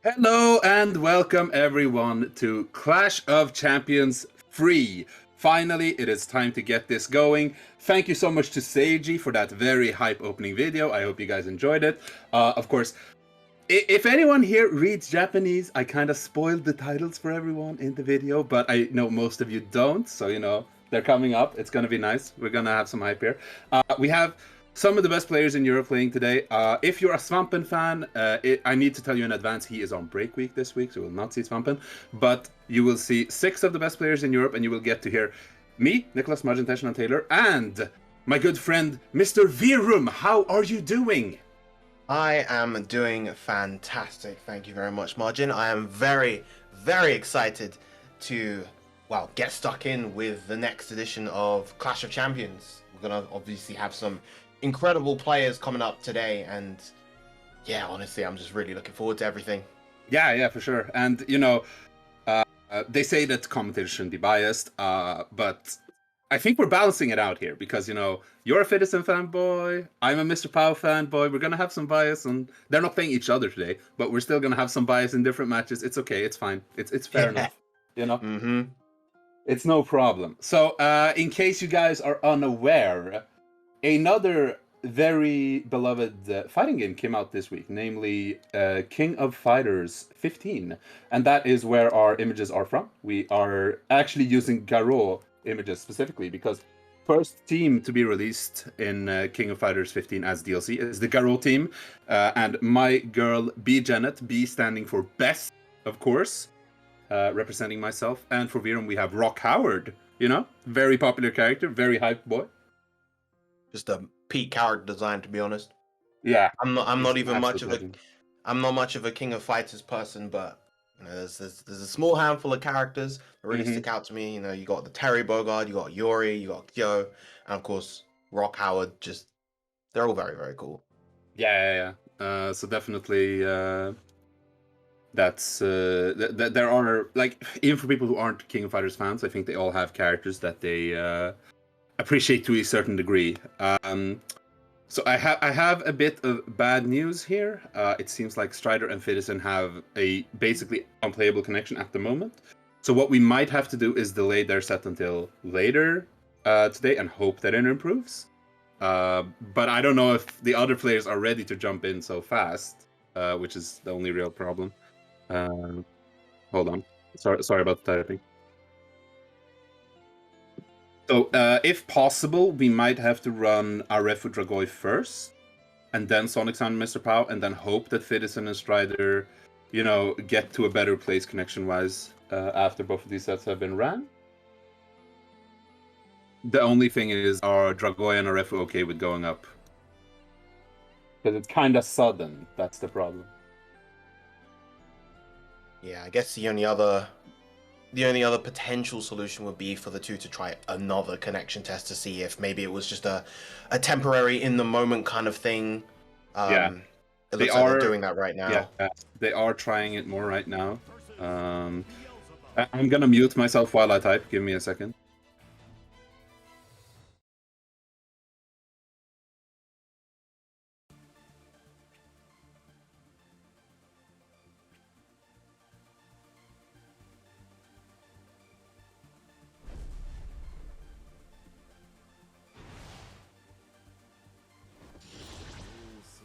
Hello and welcome everyone to Clash of Champions Free. Finally, it is time to get this going. Thank you so much to Seiji for that very hype opening video. I hope you guys enjoyed it. Of course, if anyone here reads Japanese, I kind of spoiled the titles for everyone in the video, but I know most of you don't, so they're coming up. It's gonna be nice. We're gonna have some hype here. We have some of the best players in Europe playing today. If you're a Svampen fan, I need to tell you in advance, he is on break week this week, so you will not see Svampen. But you will see 6 of the best players in Europe, and you will get to hear me, Nicholas, Margin, Taylor, and my good friend, Mr. Virum. How are you doing? I am doing fantastic. Thank you very much, Margin. I am very, very excited to, well, get stuck in with the next edition of Clash of Champions. We're going to obviously have some incredible players coming up today, and yeah, honestly, I'm just really looking forward to everything. Yeah, for sure. And they say that commentators shouldn't be biased, but I think we're balancing it out here because you're a Fitizen fanboy, I'm a MrPOW fanboy. We're gonna have some bias, and they're not playing each other today, but we're still gonna have some bias in different matches. It's okay, it's fine, it's fair enough, It's no problem. So, in case you guys are unaware, another very beloved fighting game came out this week, namely King of Fighters 15, and that is where our images are from. We are actually using Garo images specifically because first team to be released in King of Fighters 15 as DLC is the Garo team, and my girl B Janet, B standing for best, of course, representing myself, and for Virum we have Rock Howard, very popular character, very hyped boy. Just a peak character design, to be honest. Yeah, I'm not much of a King of Fighters person, but there's a small handful of characters that really stick out to me. You got the Terry Bogard, you got Yori, you got Kyo, and of course Rock Howard. Just they're all very, very cool. Yeah. So definitely, that's there are, like, even for people who aren't King of Fighters fans, I think they all have characters that they appreciate to a certain degree. So I have a bit of bad news here. It seems like STridor and Fitizen have a basically unplayable connection at the moment. So what we might have to do is delay their set until later today and hope that it improves. But I don't know if the other players are ready to jump in so fast, which is the only real problem. Hold on. Sorry about the typing. So, if possible, we might have to run Arefu Dragoi first, and then SonicSan and MrPOW, and then hope that Fitizen and STridor, get to a better place connection-wise after both of these sets have been ran. The only thing is, are Dragoi and Arefu okay with going up? Because it's kind of sudden, that's the problem. Yeah, I guess the only other potential solution would be for the two to try another connection test to see if maybe it was just a temporary in the moment kind of thing. Yeah, it looks like they're doing that right now. Yeah, they are trying it more right now. I'm gonna mute myself while I type. Give me a second.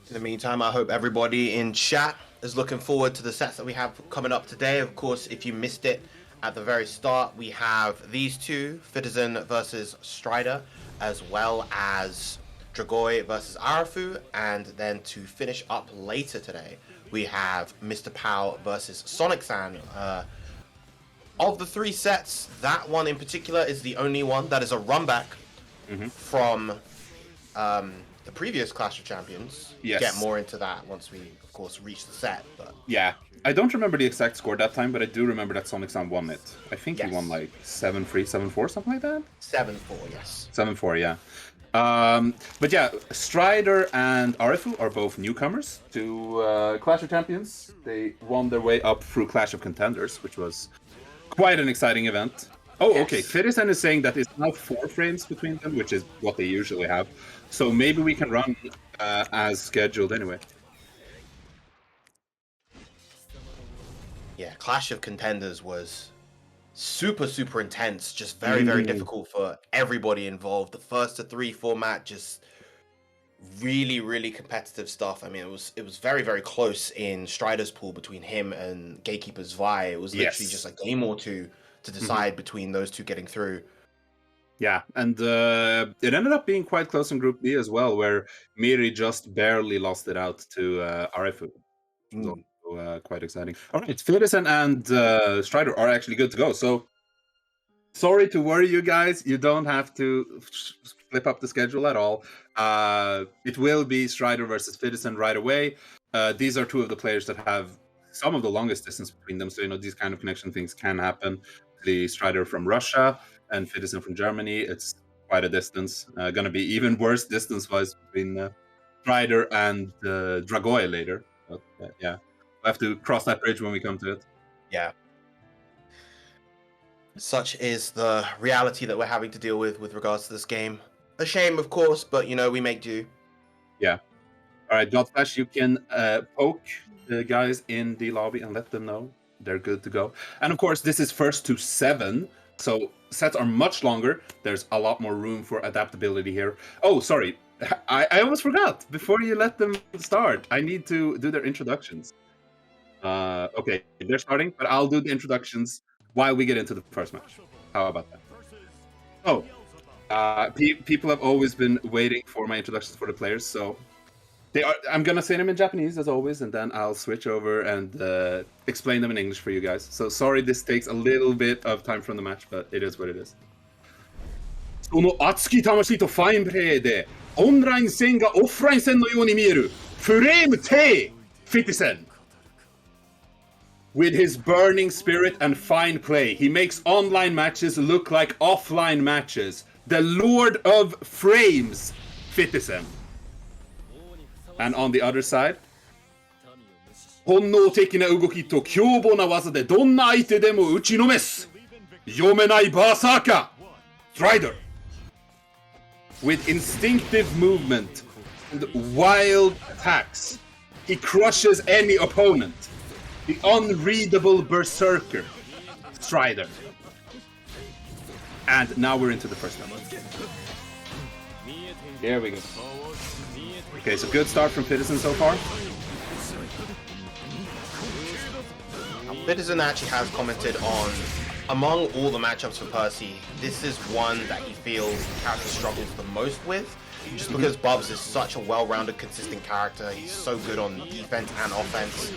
In the meantime, I hope everybody in chat is looking forward to the sets that we have coming up today. Of course, if you missed it at the very start, we have these two, Fitizen versus STridor, as well as Dragoi versus Arefu, and then to finish up later today, we have MrPOW versus SonicSan. Of the 3 sets, that one in particular is the only one that is a runback from the previous Clash of Champions. Yes. Get more into that once we, of course, reach the set. But yeah, I don't remember the exact score that time, but I do remember that SonicSan won it. I think he won like 7-3, 7-4, something like that? 7-4, yes. 7-4, yeah. But yeah, STridor and Arefu are both newcomers to Clash of Champions. They won their way up through Clash of Contenders, which was quite an exciting event. Oh, yes. Okay, Fitizen is saying that it's now 4 frames between them, which is what they usually have. So maybe we can run as scheduled anyway. Yeah, Clash of Contenders was super, super intense. Just very, very difficult for everybody involved. The first to 3 format, just really, really competitive stuff. I mean, it was very, very close in STridor's pool between him and Gatekeeper's Vi. It was literally just a game or two to decide between those two getting through. Yeah, and it ended up being quite close in Group B as well, where Miri just barely lost it out to Arefu. Quite exciting. All right, Fitizen and STridor are actually good to go. So, sorry to worry you guys. You don't have to flip up the schedule at all. It will be STridor versus Fitizen right away. These are two of the players that have some of the longest distance between them. So, these kind of connection things can happen. The STridor from Russia and Fitizen from Germany. It's quite a distance. Going to be even worse distance-wise between STridor and Dragoi later. But, yeah, we'll have to cross that bridge when we come to it. Yeah. Such is the reality that we're having to deal with regards to this game. A shame, of course, but, we make do. Yeah. All right, Godflash, you can poke the guys in the lobby and let them know they're good to go. And, of course, this is first to 7. So sets are much longer. There's a lot more room for adaptability here. Oh, sorry. I almost forgot. Before you let them start, I need to do their introductions. Okay, they're starting, but I'll do the introductions while we get into the first match. How about that? Oh, people have always been waiting for my introductions for the players, so I'm gonna say them in Japanese as always, and then I'll switch over and explain them in English for you guys. So sorry this takes a little bit of time from the match, but it is what it is. その熱き魂とファインプレーでオンライン戦がオフライン戦のように見えるフレームテイ Fitizen. With his burning spirit and fine play, he makes online matches look like offline matches. The Lord of Frames, Fitizen. And on the other side, 本能的な動きと凶暴な技でどんな相手でも打ちのめす読めないバーサーカー STridor. With instinctive movement and wild attacks, he crushes any opponent. The unreadable berserker, STridor. And now we're into the first one. Here we go. Okay, so good start from Fitizen so far. Fitizen actually has commented on, among all the matchups for Percy, this is one that he feels the character struggles the most with. Just because Bubs is such a well-rounded, consistent character. He's so good on defense and offense.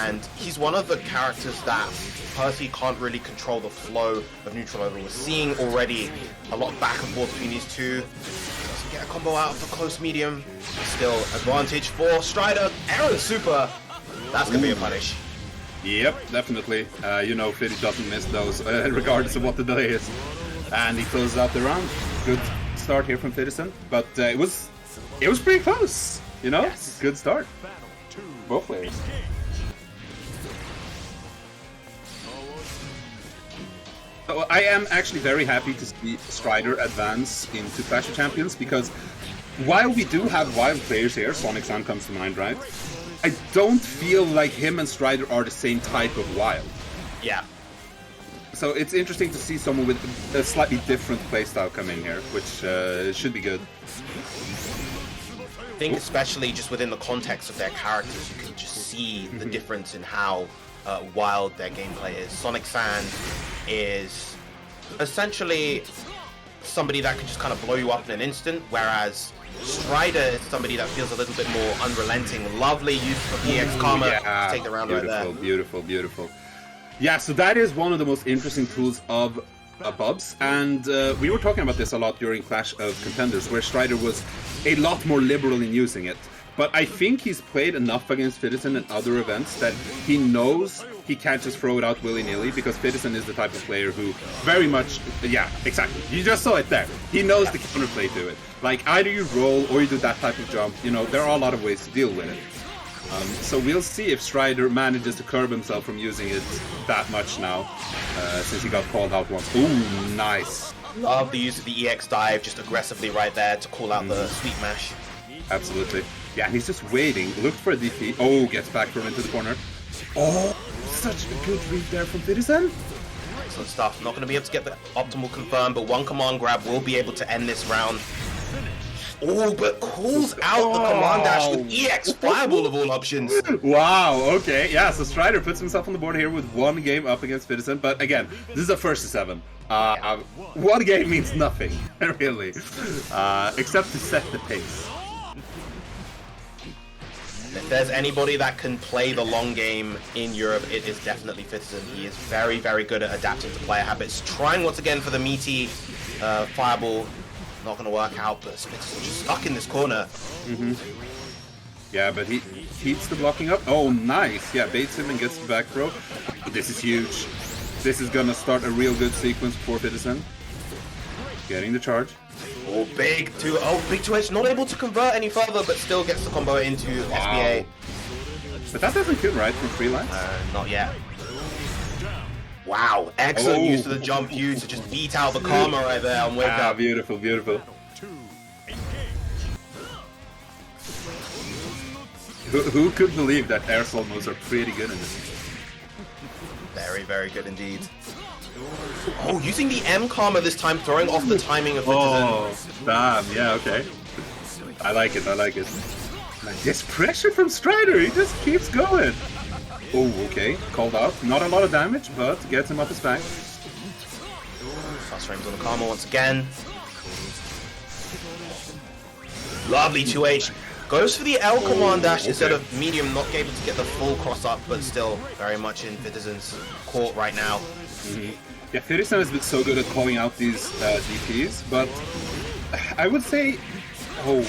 And he's one of the characters that Percy can't really control the flow of neutral over. We're seeing already a lot of back and forth between these two. Doesn't get a combo out of the close medium. Still advantage for STridor. Aaron Super. That's going to be a punish. Yep, definitely. Fitty doesn't miss those, regardless of what the delay is. And he closes out the round. Good start here from Fitizen. But it was pretty close, Yes. Good start. Both players. So I am actually very happy to see STridor advance into Clash of Champions, because while we do have wild players here, SonicSan comes to mind, right? I don't feel like him and STridor are the same type of wild. Yeah. So it's interesting to see someone with a slightly different playstyle come in here, which should be good. I think especially just within the context of their characters, you can just see the difference in how wild their gameplay is. SonicSan is essentially somebody that can just kind of blow you up in an instant, whereas STridor is somebody that feels a little bit more unrelenting. Lovely use of EX Karma to take the round right there. Beautiful, beautiful. Yeah, so that is one of the most interesting tools of Bubs, and we were talking about this a lot during Clash of Contenders, where STridor was a lot more liberal in using it. But I think he's played enough against Fitizen and other events that he knows he can't just throw it out willy-nilly, because Fitizen is the type of player who very much... Yeah, exactly. You just saw it there. He knows the counterplay to it. Like, either you roll or you do that type of jump. There are a lot of ways to deal with it. So we'll see if STridor manages to curb himself from using it that much now, since he got called out once. Ooh, nice. Love the use of the EX dive, just aggressively right there to call out the sweet mash. Absolutely. Yeah, he's just waiting. Looked for a DP. Oh, gets back thrown into the corner. Oh, such a good read there from Fitizen. Excellent stuff. Not going to be able to get the optimal confirm, but one command grab will be able to end this round. Oh, but calls out the command dash with EX Fireball of all options. Wow, okay. Yeah, so STridor puts himself on the board here with 1 game up against Fitizen, but again, this is a first to 7. 1 game means nothing, really, except to set the pace. If there's anybody that can play the long game in Europe, it is definitely Fitizen. He is very, very good at adapting to player habits. Trying once again for the meaty Fireball. Not going to work out, but Fitizen just stuck in this corner. Yeah, but he keeps the blocking up. Oh, nice. Yeah, baits him and gets the back throw. This is huge. This is going to start a real good sequence for Fitizen. Getting the charge. Oh, big 2H. Not able to convert any further, but still gets the combo into SBA. But that doesn't kill, right, from 3 lines? Not yet. Wow, excellent use of the jump U to just beat out the karma right there on wake up. Beautiful, beautiful. Who could believe that air slow moves are pretty good in this? Very, very good indeed. Oh, using the M karma this time, throwing off the timing of Fitizen. Oh, damn, yeah, okay. I like it, I like it. Like this pressure from STridor, he just keeps going. Oh, okay, called out. Not a lot of damage, but gets him up his back. Fast frames on the karma once again. Lovely 2H. Goes for the L command dash instead of medium, not able to get the full cross up, but still very much in Fitizen's court right now. Yeah, Fitizen has been so good at calling out these DPs, but I would say, oh,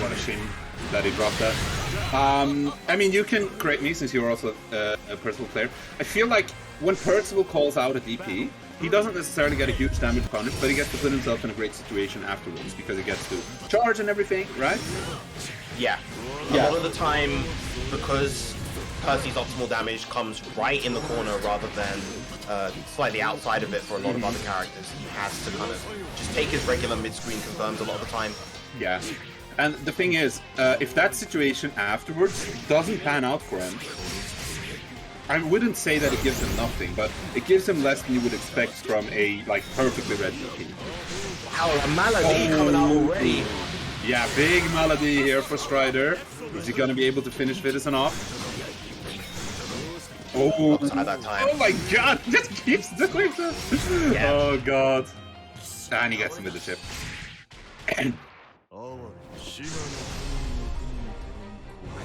what a shame that he dropped that. I mean, you can correct me since you're also a Percival player. I feel like when Percival calls out a DP, he doesn't necessarily get a huge damage punish, but he gets to put himself in a great situation afterwards because he gets to charge and everything, right? Yeah. A lot of the time, because Percy's optimal damage comes right in the corner rather than slightly outside of it for a lot of other characters, he has to kind of just take his regular mid-screen confirms a lot of the time. Yeah. And the thing is, if that situation afterwards doesn't pan out for him, I wouldn't say that it gives him nothing, but it gives him less than you would expect from a perfectly read DP. Wow, a Malady coming out already. Yeah, big Malady here for STridor. Is he going to be able to finish Fitizen off? Oh, that time. Oh my god, just keeps doing this. Yeah. Oh god. And he gets him with the chip.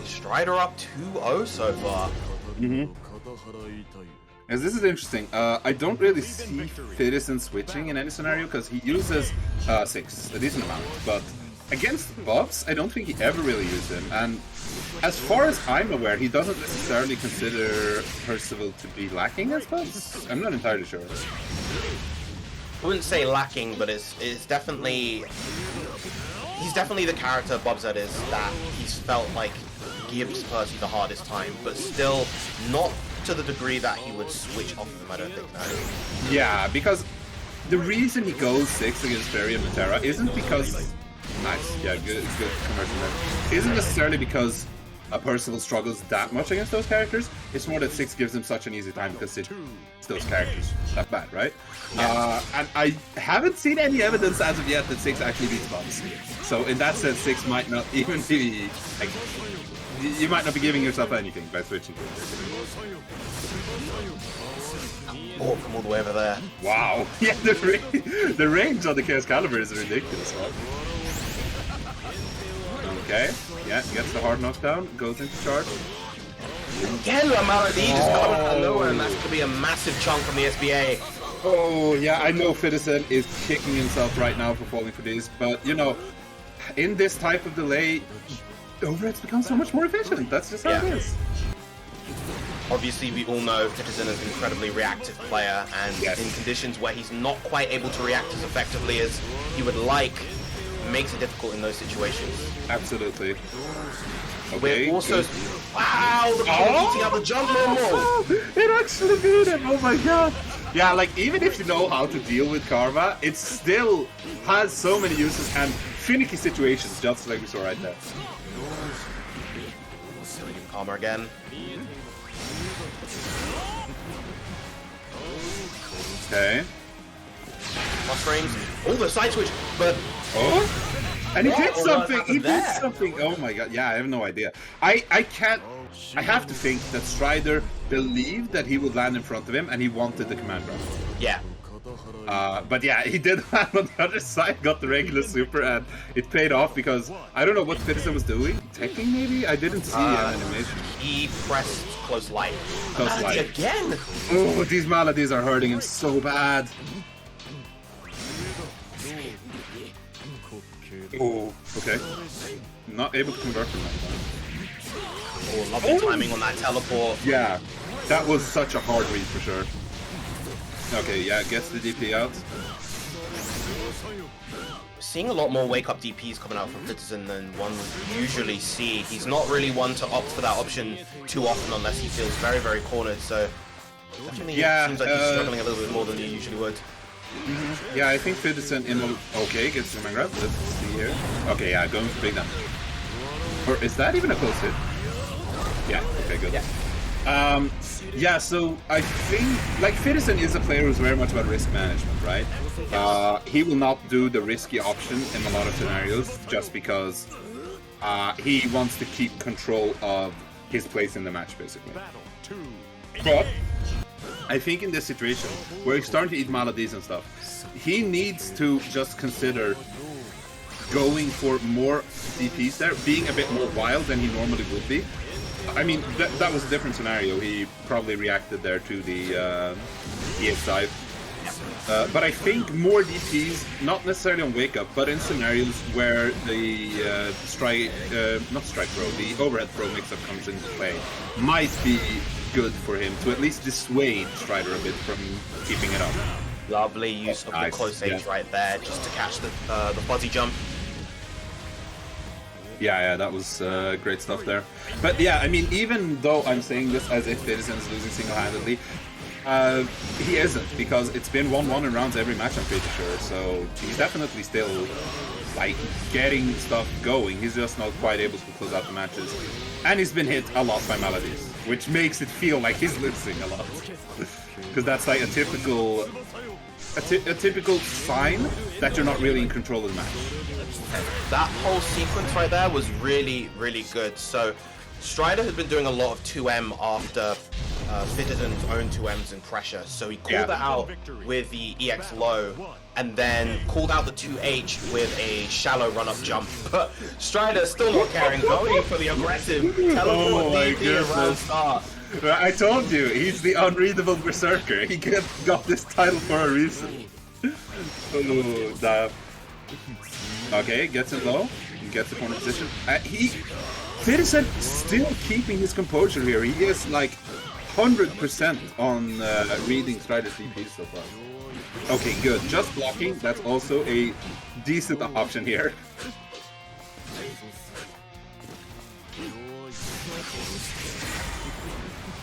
STridor up 2-0 so far. Yes, this is interesting. I don't really see Fitizen switching in any scenario because he uses 6, a decent amount, but against buffs, I don't think he ever really used him. And as far as I'm aware, he doesn't necessarily consider Percival to be lacking as buffs. I'm not entirely sure. I wouldn't say lacking, but it's definitely... He's definitely the character Bobzed is that he's felt like gives Percy the hardest time, but still not to the degree that he would switch off of him, I don't think, no. Yeah, because the reason he goes 6 against Fairy and Metera isn't because... Nice, yeah, good conversion there. Isn't necessarily because Percival struggles that much against those characters, it's more that 6 gives him such an easy time because it's those characters that bad, right? Yeah. And I haven't seen any evidence as of yet that 6 actually beats bots. So in that sense, 6 might not even be... Like, you might not be giving yourself anything by switching to it. Oh, from all the way over there. Wow. Yeah, the range on the Chaos Caliber is ridiculous, man. Okay. Yeah, gets the hard knockdown, goes into charge. Again, Malady just coming out of nowhere, and that's going to be a massive chunk from the SBA. Oh, yeah, I know Fitizen is kicking himself right now for falling for these, but, you know, in this type of delay, overheads become so much more efficient. That's just how it is. Obviously, we all know Fitizen is an incredibly reactive player, and in conditions where he's not quite able to react as effectively as he would like, makes it difficult in those situations. Absolutely. Okay. We're also... Wow! The beating out the jump normal! It actually beat him! Oh my god! Yeah, like, even if you know how to deal with Karma, it still has so many uses and finicky situations, just like we saw right there. Karma again. Okay. Cross frames. Oh, the side switch, but Oh, and he did what something. He happened did there? something. Oh my god. Yeah, I have no idea. I can't. I have to think that STridor believed that he would land in front of him, and he wanted the command grab. yeah. But yeah, he did land on the other side, got the regular super, and it paid off because I don't know what Fitizen was doing. Teching maybe? I didn't see an animation. He pressed close light. Close Melody light. again. Oh, these melodies are hurting him so bad. Oh, okay. Not able to convert from that time. Oh, lovely timing on that teleport. Yeah, that was such a hard read for sure. Okay, yeah, gets the DP out. Seeing a lot more wake-up DPs coming out from Fitizen than one would usually see. He's not really one to opt for that option too often unless he feels very, very cornered, so definitely seems like he's struggling a little bit more than he usually would. Yeah, I think Fitizen in the... Okay, gets the grab. Let's see here. Okay, yeah, going for big damage. Or is that even a close hit? Yeah, okay, good. Yeah. Yeah, so I think, like, Fitizen is a player who's very much about risk management, right? He will not do the risky option in a lot of scenarios just because he wants to keep control of his place in the match, basically. But I think in this situation, where he's starting to eat melodies and stuff, he needs to just consider going for more DPs there, being a bit more wild than he normally would be. I mean, that was a different scenario. He probably reacted there to the EX dive. But I think more DPs, not necessarily on wake up, but in scenarios where the not strike throw, the overhead throw mix-up comes into play, might be good for him to at least dissuade STridor a bit from keeping it up. Lovely use of the close age right there, just to catch the fuzzy jump. Yeah, that was great stuff there. But yeah, I mean, even though I'm saying this as if Fitizen is losing single-handedly, he isn't, because it's been 1-1 in rounds every match, I'm pretty sure. So he's definitely still, like, getting stuff going. He's just not quite able to close out the matches. And he's been hit a lot by melodies, which makes it feel like he's losing a lot. Because that's like a typical sign that you're not really in control of the match. That whole sequence right there was really, really good. So STridor has been doing a lot of 2M after Fitizen's own 2Ms in pressure. So he called that out with the EX low, and then called out the 2H with a shallow run-up jump. But STridor still not caring, going for the aggressive teleport DP around start. I told you, he's the unreadable berserker. He got this title for a reason. Okay, gets it low, gets the corner position. Fitizen still keeping his composure here. He is like 100% on reading STridor's DP so far. Okay, good. Just blocking. That's also a decent option here.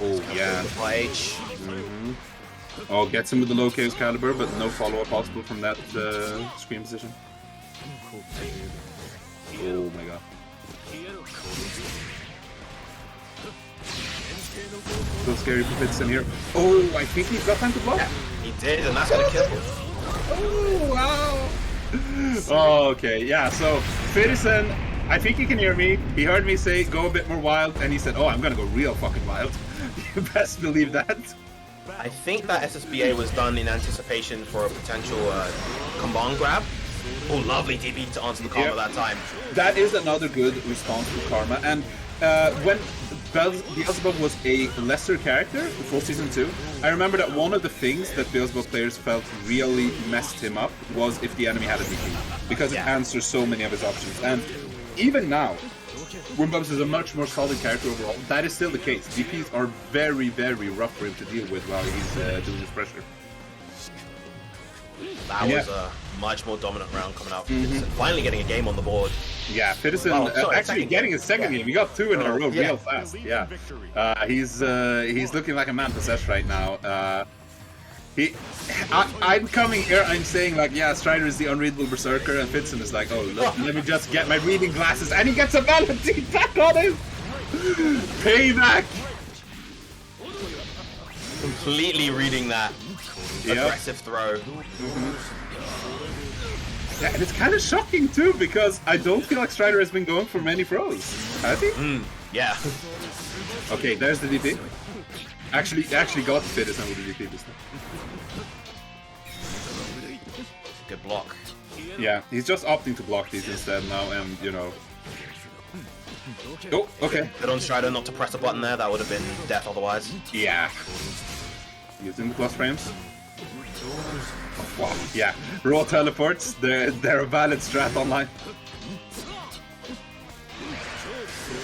Oh yeah. Oh, gets him with the low chaos caliber, but no follow-up possible from that screen position. Oh my god. So scary for Fitizen here. Oh, I think he's got time to block. Yeah, he did, and that's gonna kill him. Oh, wow. Oh, okay, yeah, so Fitizen, I think you can hear me. He heard me say go a bit more wild, and he said, oh, I'm gonna go real fucking wild. You best believe that. I think that SSBA was done in anticipation for a potential combine grab. Oh, lovely DB to answer the Karma that time. That is another good response to Karma. And when Beelzebub was a lesser character before Season 2, I remember that one of the things that Beelzebub players felt really messed him up was if the enemy had a DP, because it answers so many of his options. And even now, when Bubs is a much more solid character overall, that is still the case. DPs are very, very rough for him to deal with while he's doing his pressure. That was a much more dominant round coming out from Fitizen. Finally getting a game on the board. Yeah, Fitizen actually getting his second game. He got 2 in a row real fast. Yeah, he's looking like a man possessed right now. I'm coming here, I'm saying like, yeah, STridor is the unreadable berserker, and Fitizen is like, oh, look, let me just get my reading glasses, and he gets a melody back on him! Payback! completely reading that aggressive throw. Yeah, and it's kind of shocking too, because I don't feel like STridor has been going for many throws. Has he? Yeah. Okay, there's the DP. Actually got Fitizen with the DP this time. Good block. Yeah, he's just opting to block these instead now, and you know. Oh, okay. Good on STridor not to press a button there. That would have been death otherwise. Yeah. Using the plus frames. Wow, yeah. Raw teleports, they're a valid strat online.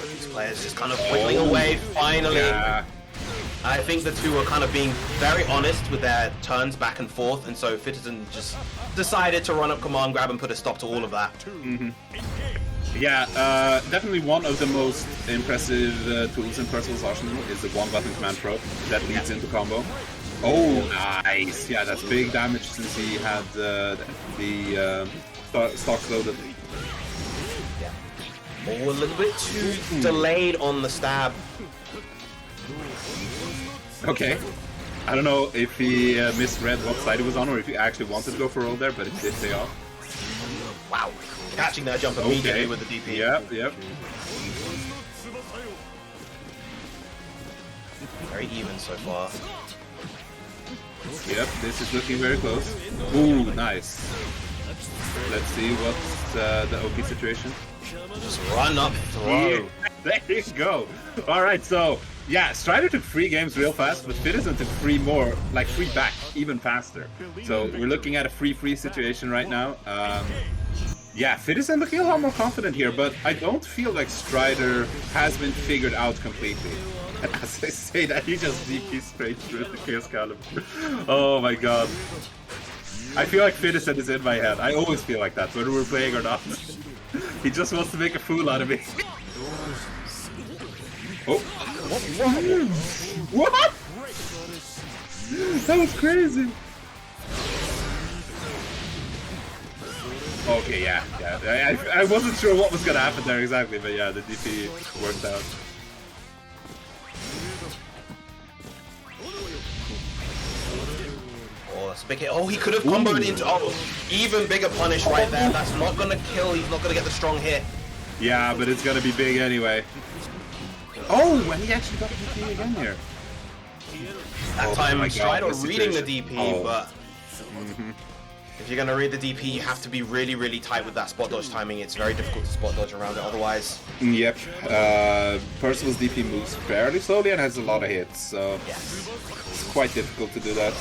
These players just kind of whittling away, finally. Yeah. I think the two are kind of being very honest with their turns back and forth, and so Fitizen just decided to run up command grab and put a stop to all of that. Yeah, definitely one of the most impressive tools in Percival's arsenal is the one-button command pro that leads into combo. Oh, nice! Yeah, that's big damage since he had the stocks loaded. Yeah. Oh, a little bit too delayed on the stab. Okay. I don't know if he misread what side he was on or if he actually wanted to go for roll there, but it did pay off. Wow. Catching that jump immediately with the DP. Yep, yep. Very even so far. Yep, this is looking very close. Ooh, nice. Let's see what's the OP situation. Just run up, throw. Yeah, there you go. Alright, so, yeah, STridor took 3 games real fast, but Fitizen took 3 more, like 3 back, even faster. So we're looking at a 3-3 situation right now. Yeah, Fitizen looking a lot more confident here, but I don't feel like STridor has been figured out completely. And as I say that, he just DP straight through the Chaos Column. Oh my god. I feel like Fitizen is in my head. I always feel like that, whether we're playing or not. He just wants to make a fool out of me. Oh. What? That was crazy. Okay, yeah. I wasn't sure what was gonna happen there exactly, but yeah, the DP worked out. Oh, that's a big hit. Oh, he could have comboed into... Oh, even bigger punish right there. That's not gonna kill. He's not gonna get the strong hit. Yeah, but it's gonna be big anyway. Oh, and he actually got the DP again here. That time, STridor reading the situation. DP, but... If you're going to read the DP, you have to be really, really tight with that spot dodge timing. It's very difficult to spot dodge around it otherwise. Yep. Percival's DP moves fairly slowly and has a lot of hits, so it's quite difficult to do that.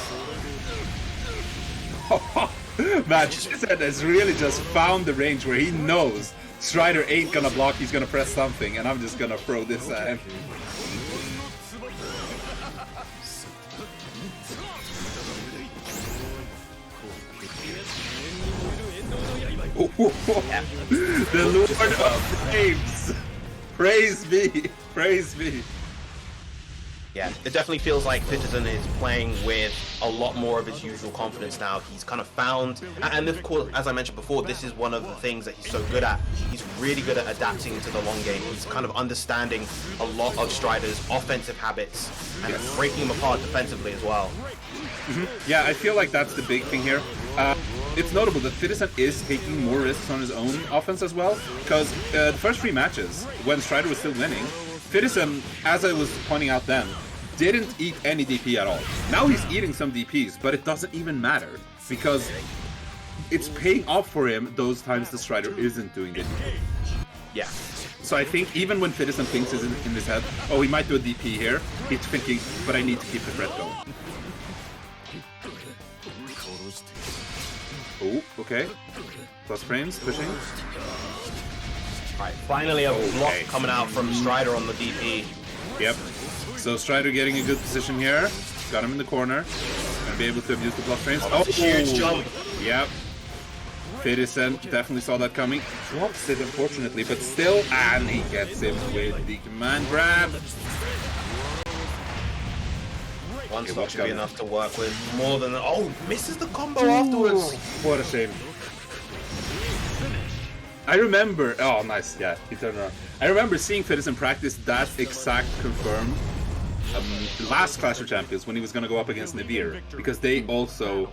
Man, Fitizen has really just found the range where he knows STridor ain't gonna block, he's gonna press something, and I'm just gonna throw this at him. The Lord of Flames! Praise me! Praise me! Yeah, it definitely feels like Fitizen is playing with a lot more of his usual confidence now. He's kind of found, and of course, as I mentioned before, this is one of the things that he's so good at. He's really good at adapting to the long game. He's kind of understanding a lot of STridor's offensive habits and breaking them apart defensively as well. Yeah, I feel like that's the big thing here. It's notable that Fitizen is taking more risks on his own offense as well, because the first 3 matches, when STridor was still winning, Fitizen, as I was pointing out then, didn't eat any DP at all. Now he's eating some DPs, but it doesn't even matter, because it's paying off for him those times the STridor isn't doing the DP. Yeah. So I think even when Fitizen thinks in his head, oh, he might do a DP here, he's thinking, but I need to keep the threat going. Oh, okay. Plus frames, pushing. Alright, finally a block coming out from STridor on the DP. Yep. So STridor getting a good position here. Got him in the corner. Gonna be able to abuse the plus frames. Oh, huge jump. Yep. Fitizen definitely saw that coming. Drops it, unfortunately, but still. And he gets him with the command grab. One stock should be enough to work with. More than... Oh, misses the combo afterwards. What a shame. I remember... Oh, nice. Yeah, he turned around. I remember seeing Fitizen practice that exact confirmed last Clash of Champions when he was going to go up against Navir, because they also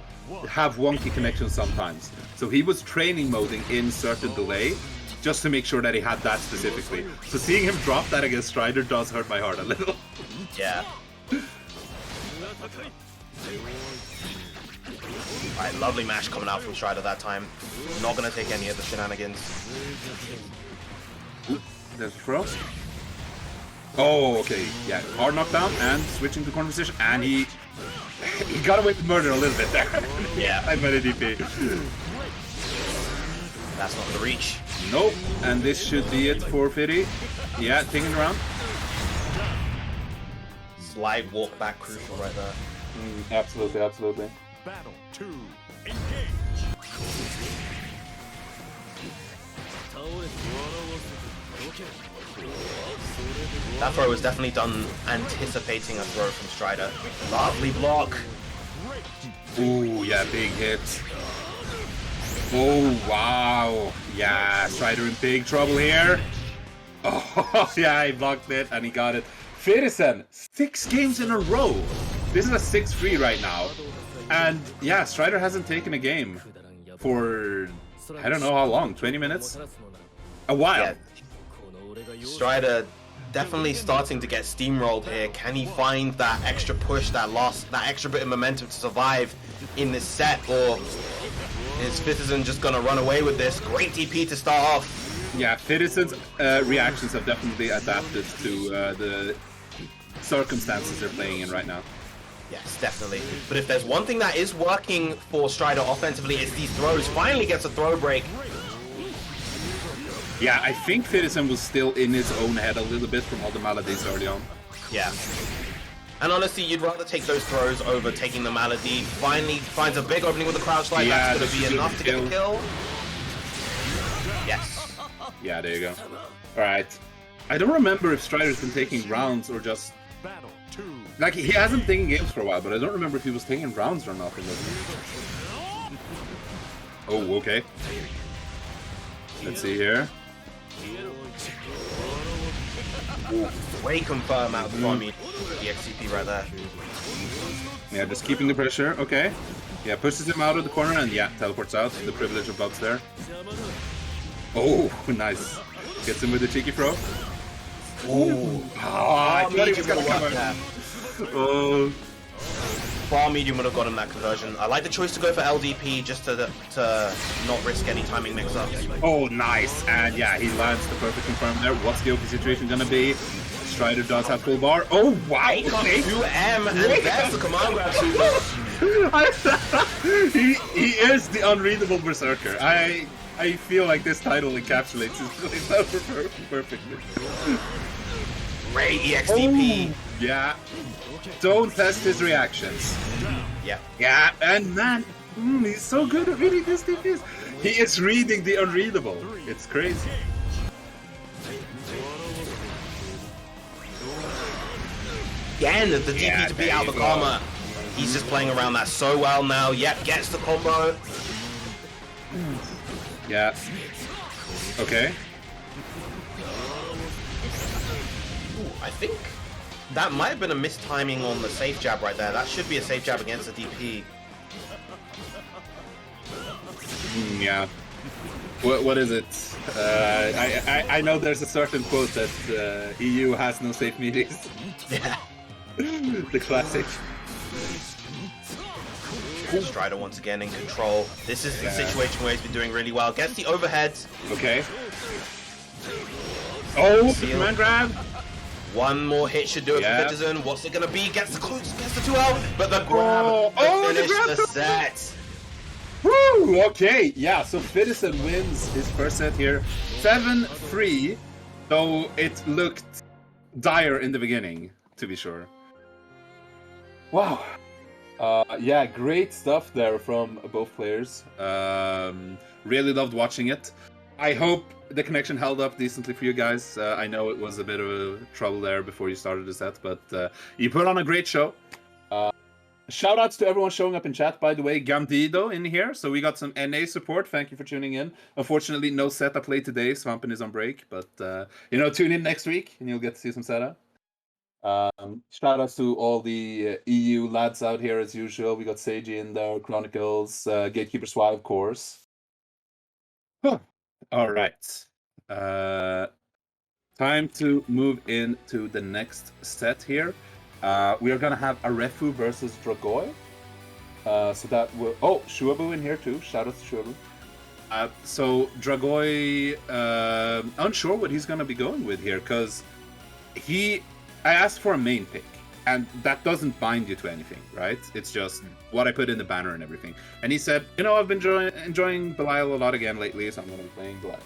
have wonky connections sometimes. So he was training moding in certain delay just to make sure that he had that specifically. So seeing him drop that against STridor does hurt my heart a little. Yeah. Alright, lovely mash coming out from STridor that time. Not gonna take any of the shenanigans. Ooh, there's a throw. Oh, okay. Yeah, hard knockdown and switching to corner position, and he got away with murder a little bit there. Yeah. I made a DP. That's not the reach. Nope, and this should be it for Fitty. Yeah, taking around. Slide walk back crucial right there. Absolutely, absolutely. Battle 2, engage. That throw was definitely done anticipating a throw from STridor. Lovely block. Ooh, yeah, big hit. Oh, wow. Yeah, STridor in big trouble here. Oh, yeah, he blocked it and he got it. Fitizen, 6 games in a row. This is a 6-3 right now. And yeah, STridor hasn't taken a game for, I don't know how long, 20 minutes? A while. Yeah. STridor definitely starting to get steamrolled here. Can he find that extra push, that extra bit of momentum to survive in this set, or is Fitizen just gonna run away with this? Great DP to start off. Yeah, Fitizen's reactions have definitely adapted to the circumstances they're playing in right now. Yes, definitely. But if there's one thing that is working for STridor offensively, it's these throws. Finally gets a throw break. Yeah, I think Fitizen was still in his own head a little bit from all the maladies early on. Yeah. And honestly, you'd rather take those throws over taking the malady. Finally finds a big opening with a crouch slide. Yeah, that's going to be enough to get the kill. Yes. Yeah, there you go. Alright. I don't remember if STridor's been taking rounds or just... Battle 2. Like, he hasn't taken games for a while, but I don't remember if he was taking rounds or not in this. Oh, okay. Let's see here. Ooh, way confirm out of the bomb. The XCP right there. Yeah, just keeping the pressure. Okay. Yeah, pushes him out of the corner and yeah, teleports out. The privilege of bugs there. Oh, nice. Gets him with a cheeky throw. Ooh. I thought he was gonna come out. Oh. Far medium would have gotten that conversion. I like the choice to go for LDP just to not risk any timing mix-ups. Oh, nice. And yeah, he lands the perfect confirm there. What's the open situation gonna be? STridor does have full bar. Oh, wow. 8.2M, and that's the command grab super. he is the unreadable berserker. I feel like this title encapsulates his play perfectly. Great EXDP. Oh, yeah. Don't test his reactions. Yeah. Yeah, and man, he's so good at reading this DPS. He is reading the unreadable. It's crazy. Again, the DP to beat out the karma. He's just playing around that so well now. Yep, gets the combo. Yeah. Okay. Ooh, I think that might have been a mistiming on the safe jab right there. That should be a safe jab against the DP. Yeah. What is it? I know there's a certain quote that EU has no safe meetings. Yeah. The classic. STridor once again in control. This is the situation where he's been doing really well. Gets the overheads. Okay. Oh, the command grab. One more hit should do it for Fitizen. What's it gonna be? Gets the 2L, but the grab to finish the set. Woo! Okay, yeah, so Fitizen wins his first set here. 7-3, though it looked dire in the beginning, to be sure. Wow. Yeah, great stuff there from both players. Really loved watching it. I hope the connection held up decently for you guys. I know it was a bit of trouble there before you started the set, but you put on a great show. Shout outs to everyone showing up in chat, by the way. Gandido in here, so we got some NA support. Thank you for tuning in. Unfortunately, no setup play today. Svampen is on break, but you know, tune in next week and you'll get to see some setup. Shout outs to all the EU lads out here as usual. We got Seiji in there, Chronicles, Gatekeeper Swy, of course. Huh. All right. Time to move into the next set here. We are gonna have Arefu versus Dragoi. So that will. Oh, Shuabu in here too. Shout out to Shuabu. So Dragoi, unsure what he's gonna be going with here, because I asked for a main pick, and that doesn't bind you to anything, right? It's just what I put in the banner and everything. And he said, I've been enjoying Belial a lot again lately, so I'm going to be playing Belial.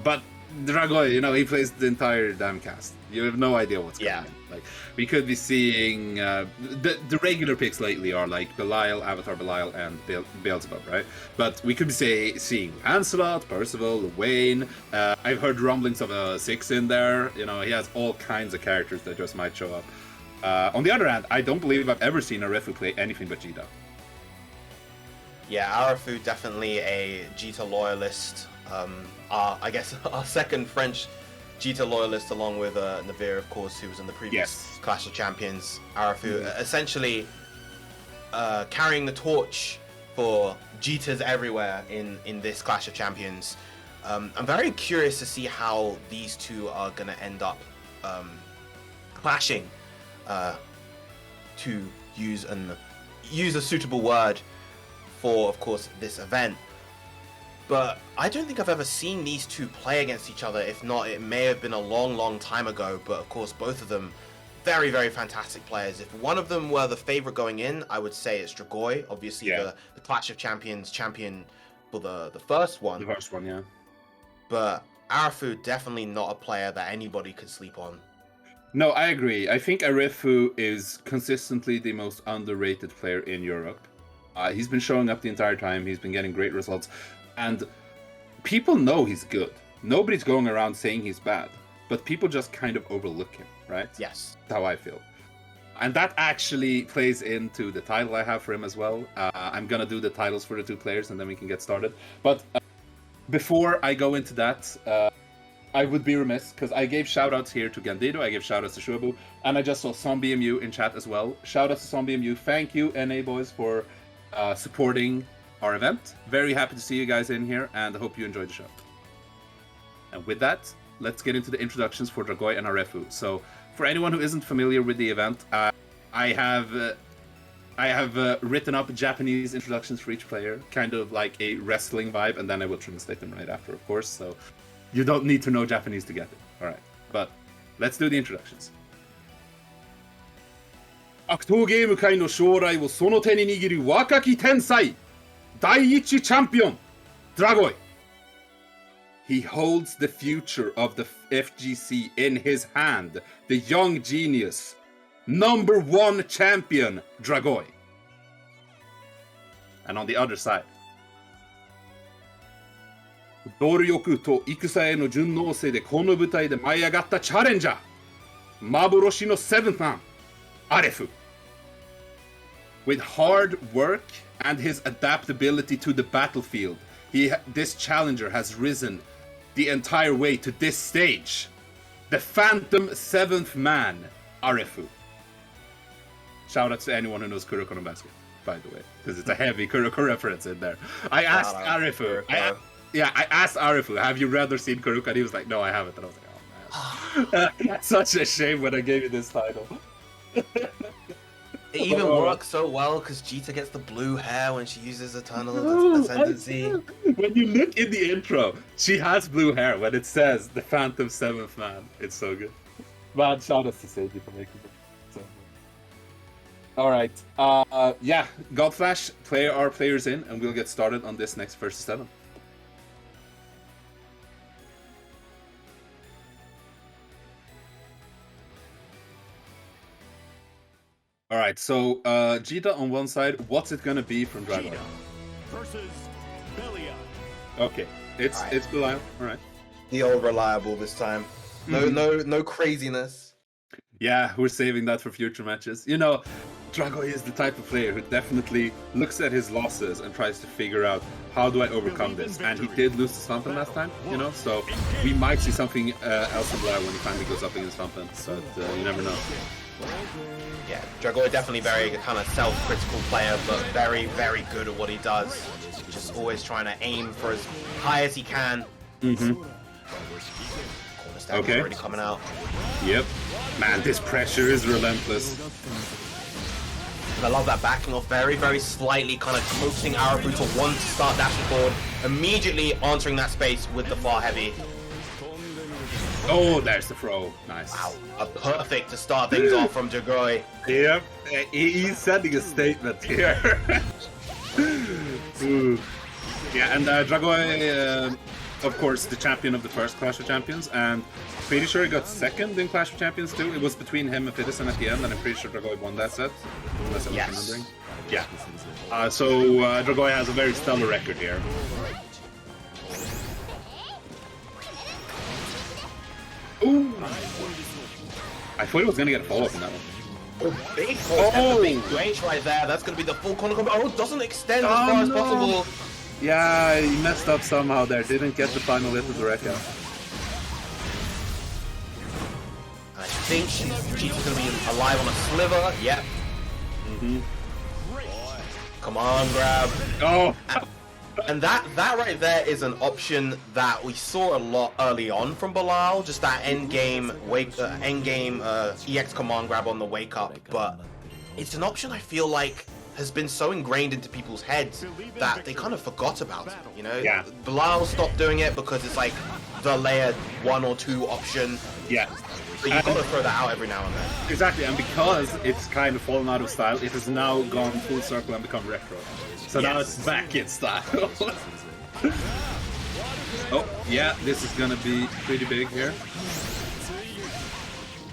But Dragoi, he plays the entire damn cast. You have no idea what's going on. Like, we could be seeing the regular picks lately are like Belial, Avatar Belial, and Beelzebub, right? But we could be seeing Lancelot, Percival, Wayne. I've heard rumblings of a 6 in there. He has all kinds of characters that just might show up. On the other hand, I don't believe I've ever seen Arefu play anything but Djeeta. Yeah, Arefu definitely a Djeeta loyalist. I guess our second French Djeeta loyalist, along with Navir, of course, who was in the previous Clash of Champions. Arefu essentially carrying the torch for Djeetas everywhere in this Clash of Champions. I'm very curious to see how these two are going to end up clashing, to use a suitable word for, of course, this event. But I don't think I've ever seen these two play against each other. If not, it may have been a long, long time ago. But of course, both of them very, very fantastic players. If one of them were the favorite going in, I would say it's Dragoi. Obviously, the Clash of Champions champion for the first one. The first one, yeah. But Arefu, definitely not a player that anybody could sleep on. No, I agree. I think Arefu is consistently the most underrated player in Europe. He's been showing up the entire time. He's been getting great results. And people know he's good. Nobody's going around saying he's bad. But people just kind of overlook him, right? Yes. That's how I feel. And that actually plays into the title I have for him as well. I'm going to do the titles for the two players and then we can get started. But before I go into that, I would be remiss, because I gave shoutouts here to Gandido, I gave shoutouts to Shuabu, and I just saw SomBMU in chat as well. Shoutouts to SomBMU. Thank you, NA boys, for supporting our event. Very happy to see you guys in here, and I hope you enjoyed the show. And with that, let's get into the introductions for Dragoi and Arefu. So, for anyone who isn't familiar with the event, I have written up Japanese introductions for each player, kind of like a wrestling vibe, and then I will translate them right after, of course. So, you don't need to know Japanese to get it. All right, but let's do the introductions. 格闘ゲーム界の将来をその手に握る若き天才 第一チャンピオン Dragoi. He holds the future of the FGC in his hand. The young genius, number 1 champion Dragoi. And on the other side, 努力と戦への順応性でこの舞台で舞い上がったチャレンジャー、幻のセブンマン Arefu. With hard work and his adaptability to the battlefield, this challenger has risen the entire way to this stage. The Phantom 7th Man, Arefu. Shout out to anyone who knows Kuroko no Basket, by the way, because it's a heavy Kuroko reference in there. I asked Arefu, I asked Arefu, have you read or seen Kuroko? And he was like, no, I haven't. And I was like, oh man. That's such a shame when I gave you this title. It even works so well because Djeeta gets the blue hair when she uses Eternal Ascendancy. When you look in the intro, she has blue hair when it says the Phantom 7th Man. It's so good. Man, shout out to Seiji for making it so good. Alright. Yeah, Godflash, play our players in and we'll get started on this next versus 7. Alright, so Djeeta on one side, what's it gonna be from Dragoi? Djeeta versus Belial. Okay, it's Belial, alright. The old reliable this time. No craziness. Yeah, we're saving that for future matches. You know, Dragoi is the type of player who definitely looks at his losses and tries to figure out how do I overcome this. And he did lose to Svampen last time, you know, so we might see something else in Belial when he finally goes up against Svampen, but you never know. Yeah, Dragoi definitely very kind of self-critical player, but very, very good at what he does. Just always trying to aim for as high as he can. Okay. Already coming out. Yep. Man, this pressure is relentless. And I love that backing off very, very slightly, kind of coaxing Arefu to want to start dashing forward, immediately answering that space with the far heavy. Oh, there's the throw. Nice. Wow, a perfect to start things off from Dragoi. Yep. He's sending a statement here. Ooh. Yeah, and Dragoi, of course, the champion of the first Clash of Champions, and pretty sure he got second in Clash of Champions too. It was between him and Fitizen at the end, and I'm pretty sure Dragoi won that set, unless I'm remembering. Yeah. So Dragoi has a very stellar record here. Ooh! I thought he was gonna get a follow-up in that one. Oh, big force, big range right there. That's gonna be the full corner combo. Oh, doesn't extend as far as possible. Yeah, he messed up somehow there. Didn't get the final hit of the Rekka. I think Djeeta's gonna be alive on a sliver. Yep. Come on, grab. Oh! And that right there is an option that we saw a lot early on from Belial, just that end game EX command grab on the wake up. But it's an option I feel like has been so ingrained into people's heads that they kind of forgot about it. You know, Yeah. Belial stopped doing it because it's like the layer 1 or 2 option. Yeah. But you've got to throw that out every now and then. Exactly, and because it's kind of fallen out of style, it has now gone full circle and become retro. So now it's back in style. Oh, yeah, this is gonna be pretty big here.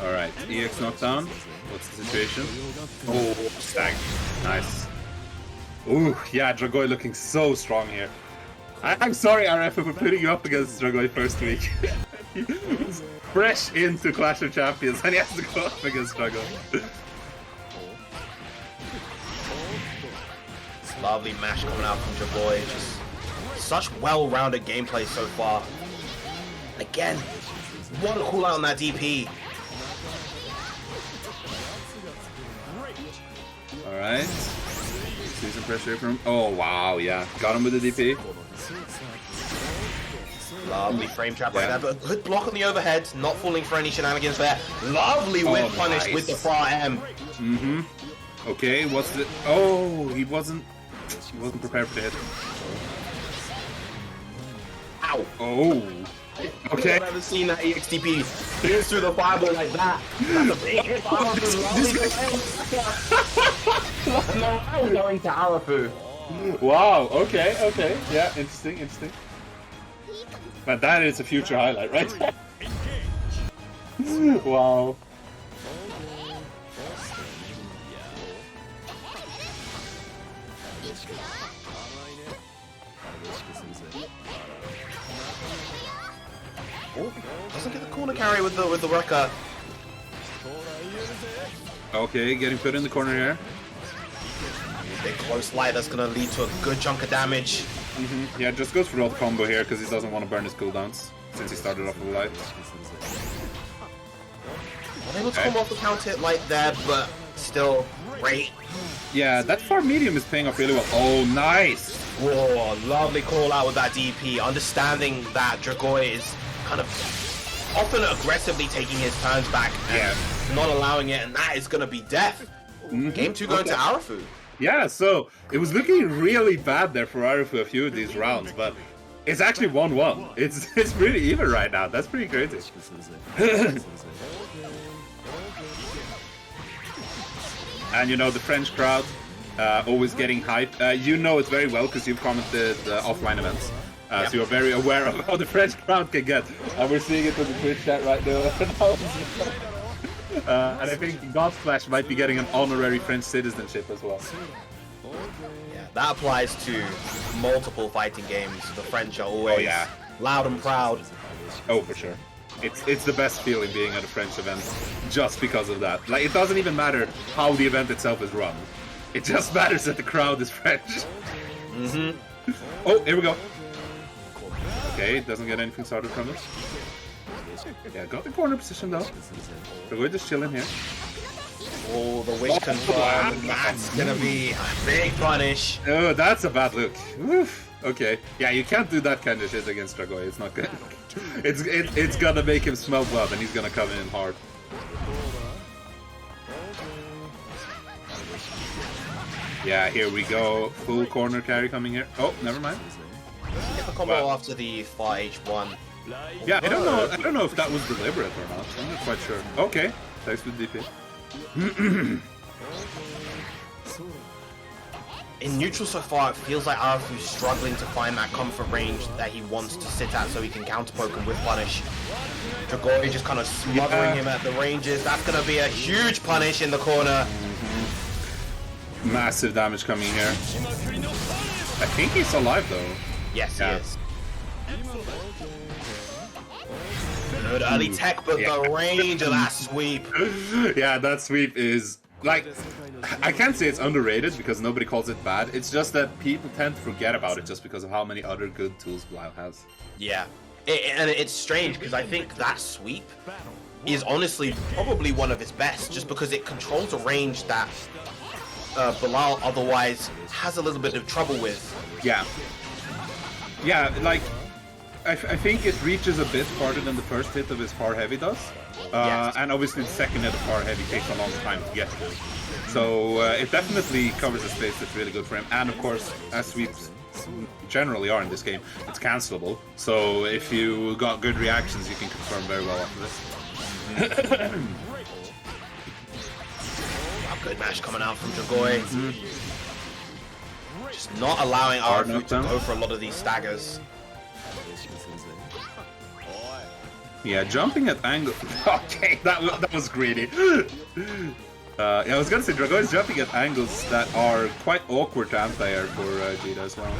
Alright, EX knockdown. What's the situation? Oh, stag. Nice. Ooh, yeah, Dragoi looking so strong here. I'm sorry, Arefu, for putting you up against Dragoi first week. He's fresh into Clash of Champions and he has to go up against Dragoi. Lovely mash coming out from Dragoi. Just such well-rounded gameplay so far. Again, what a cool out on that DP. Alright. See some pressure from... Oh, wow, yeah. Got him with the DP. Lovely frame trap right there, but a good block on the overhead. Not falling for any shenanigans there. Lovely whip punish with the far M. Okay, what's the... Oh, he wasn't prepared for the hit. Ow. Oh. Okay. I've never seen that EXTP pierce through the fireball like that. That's a big hit. Now going to Arefu. Wow, okay. Yeah, interesting. But that is a future highlight, right? Wow. Oh, doesn't get the corner carry with the Rekka. Okay, getting put in the corner here. Big close light that's gonna lead to a good chunk of damage. Yeah, just goes for all the combo here because he doesn't want to burn his cooldowns since he started off with light. Unable to come off the counter hit light there, but still great. Yeah, that far medium is paying off really well. Oh, nice! Whoa, lovely call out with that DP. Understanding that Dragoi is kind of often aggressively taking his turns back and not allowing it, and that is going to be death. Game 2 going to Arefu. Yeah, so it was looking really bad there for Arefu a few of these rounds, but it's actually 1-1. It's really even right now. That's pretty crazy. And you know, the French crowd, always getting hype. You know it very well because you've commented offline events. So you're very aware of how the French crowd can get. And we're seeing it with the Twitch chat right now. And I think God's Flash might be getting an honorary French citizenship as well. Yeah, that applies to multiple fighting games. The French are always loud and proud. Oh, for sure. It's the best feeling being at a French event just because of that. Like, it doesn't even matter how the event itself is run. It just matters that the crowd is French. Mm-hmm. Oh, here we go. Okay, doesn't get anything started from it. Yeah, got the corner position though. We're just chilling here. Oh, the wish confirmed, and that's gonna be a big punish. Oh, that's a bad look. Oof. Okay. Yeah, you can't do that kind of shit against Dragoi. It's not good. It's gonna make him smell blood, and he's gonna come in hard. Yeah, here we go. Full corner carry coming here. Oh, never mind. Get the combo after the far H1. Yeah, I don't know if that was deliberate or not. I'm not quite sure. Okay, thanks for the DP. In neutral so far, it feels like Arefu's struggling to find that comfort range that he wants to sit at so he can counterpoke him with punish. Dragoi just kind of smothering him at the ranges. That's going to be a huge punish in the corner. Massive damage coming here. I think he's alive though. Yes, he is. Good early tech, but the range of that sweep. Yeah, that sweep is... Like, I can't say it's underrated because nobody calls it bad. It's just that people tend to forget about it just because of how many other good tools Belial has. Yeah. And it's strange because I think that sweep is honestly probably one of his best just because it controls a range that Belial otherwise has a little bit of trouble with. Yeah. Yeah, like, I think it reaches a bit farther than the first hit of his far heavy does. Yes. And obviously the second hit of far heavy takes a long time to get to. So it definitely covers a space that's really good for him. And of course, as sweeps generally are in this game, it's cancelable. So if you got good reactions, you can confirm very well after this. A good match coming out from Dragoi. Just not allowing Arefu to go for a lot of these staggers. Yeah, jumping at angle. Okay, that was greedy. Yeah, I was gonna say Dragoi is jumping at angles that are quite awkward to anti-air for Djeeta as well.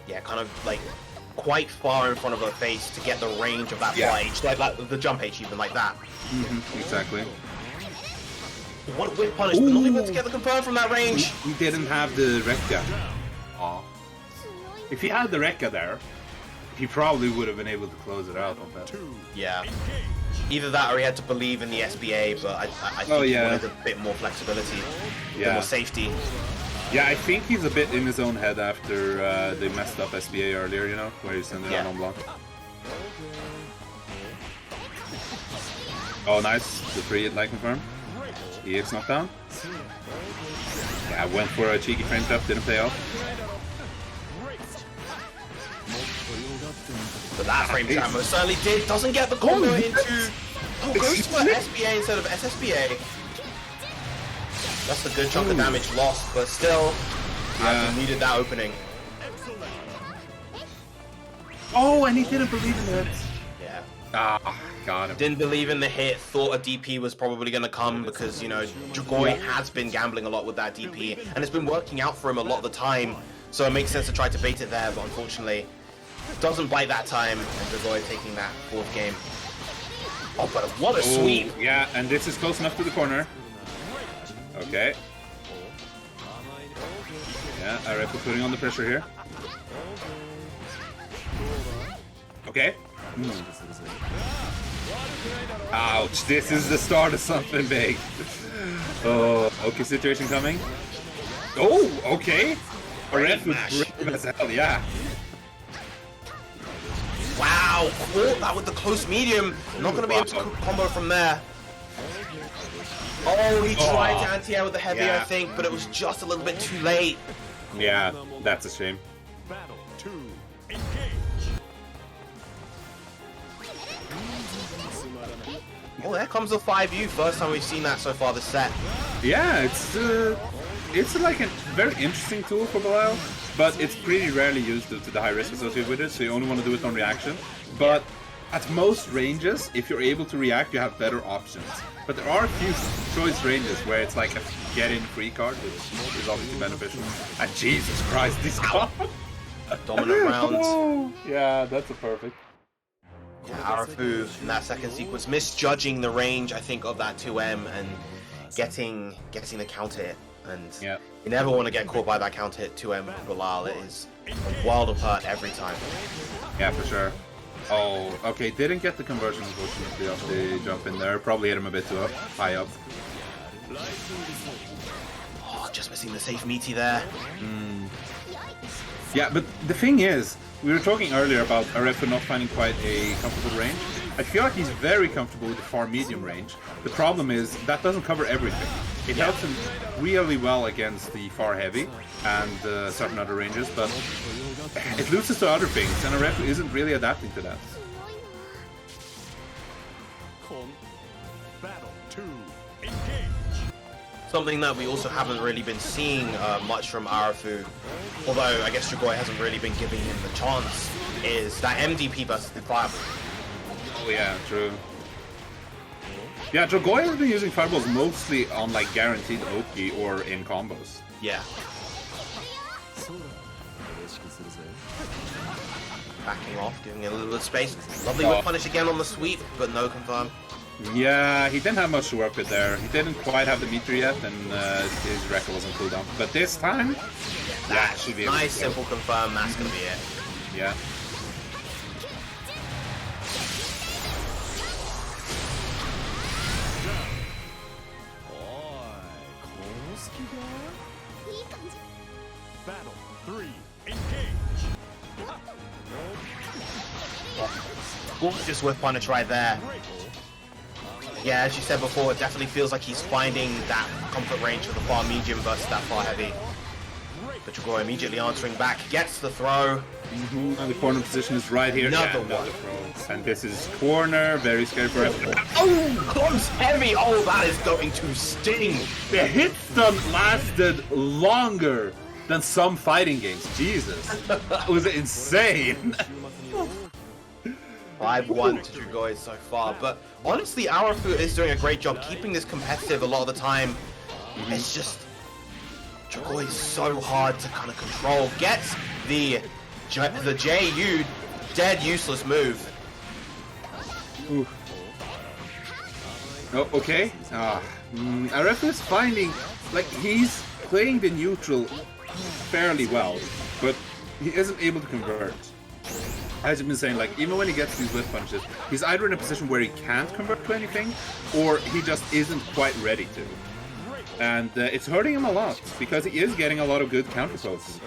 Yeah, kind of like quite far in front of her face to get the range of that fly H, like the jump H even like that. Exactly. What a whip punish, but not able to get the confirm from that range. He didn't have the Rekka. Aw. If he had the Rekka there, he probably would have been able to close it out on that. Yeah. Either that or he had to believe in the SBA, but I think he wanted a bit more flexibility, a bit more safety. Yeah, I think he's a bit in his own head after they messed up SBA earlier, you know, where he's sending out on block. Oh, nice. The 3-hit light confirm. EX knockdown. Yeah, went for a cheeky frame trap, didn't pay off. But that frame trap most certainly did. Doesn't get the combo into... Oh, goes for SBA instead of SSBA. That's a good chunk of damage lost, but still, needed that opening. Oh, and he didn't believe in it. Yeah. Ah, got him. Didn't believe in the hit, thought a DP was probably going to come because, you know, Dragoi has been gambling a lot with that DP, and it's been working out for him a lot of the time, so it makes sense to try to bait it there, but unfortunately, doesn't bite that time, and Dragoi taking that fourth game. Oh, but what a sweep! Yeah, and this is close enough to the corner. Okay. Yeah, Arefu putting on the pressure here. Okay. Ouch, this is the start of something big. Oh, okay, situation coming. Oh, okay. Arefu brave as hell, yeah. Wow, caught that with the close medium. Not going to be able to combo from there. Oh, he tried to anti-air with the heavy, I think, but it was just a little bit too late. Yeah, that's a shame. Battle 2, engage. Oh, there comes the 5U. First time we've seen that so far this set. Yeah, it's like a very interesting tool for Belial, but it's pretty rarely used due to the high risk associated with it, so you only want to do it on reaction. But at most ranges, if you're able to react, you have better options. But there are a few choice ranges where it's like a get-in free card, which is obviously beneficial. And Jesus Christ, this guy! Dominant rounds. Oh, yeah, that's a perfect. Arefu in that second sequence misjudging the range, I think, of that 2M and getting the counter hit. And Yeah. you never want to get caught by that counter hit 2M Belial. It is a world of hurt every time. Yeah, for sure. Oh, okay, didn't get the conversion, unfortunately, off the jump in there. Probably hit him a bit too high up. Oh, just missing the safe meaty there. Yeah, but the thing is, we were talking earlier about Arefu not finding quite a comfortable range. I feel like he's very comfortable with the far medium range. The problem is that doesn't cover everything. It helps him really well against the far heavy and certain other ranges, but it loses to other things, and Arefu isn't really adapting to that. Battle 2, engage. Something that we also haven't really been seeing much from Arefu, although I guess Dragoi hasn't really been giving him the chance, is that MDP versus the Fireball. Oh yeah, true. Yeah, Dragoi has been using fireballs mostly on like guaranteed Oki or in combos. Yeah. Backing off, giving it a little bit of space. Lovely whip punish again on the sweep, but no confirm. Yeah, he didn't have much to work with there. He didn't quite have the meter yet, and his record wasn't cooled down. But this time, That should be able nice, to simple confirm, that's gonna be it. Yeah. Battle 3, engage. Just whip punish right there. Yeah, as you said before, it definitely feels like he's finding that comfort range for the far medium versus that far heavy. But Dragoi immediately answering back, gets the throw. And the corner position is right here. Another Another throw. And this is corner, very scary for him. Oh, close heavy. Oh, that is going to sting. The hit stun lasted longer than some fighting games. Jesus. That was insane. 5-1 to Dragoi so far, but honestly, Arefu is doing a great job keeping this competitive a lot of the time. It's just Dragoi is so hard to kind of control. Gets the JU dead useless move. Ooh. Oh, okay. Arefu is finding, like, he's playing the neutral fairly well, but he isn't able to convert. As you've been saying, like, even when he gets these whip punches, he's either in a position where he can't convert to anything, or he just isn't quite ready to. And it's hurting him a lot, because he is getting a lot of good counter poses.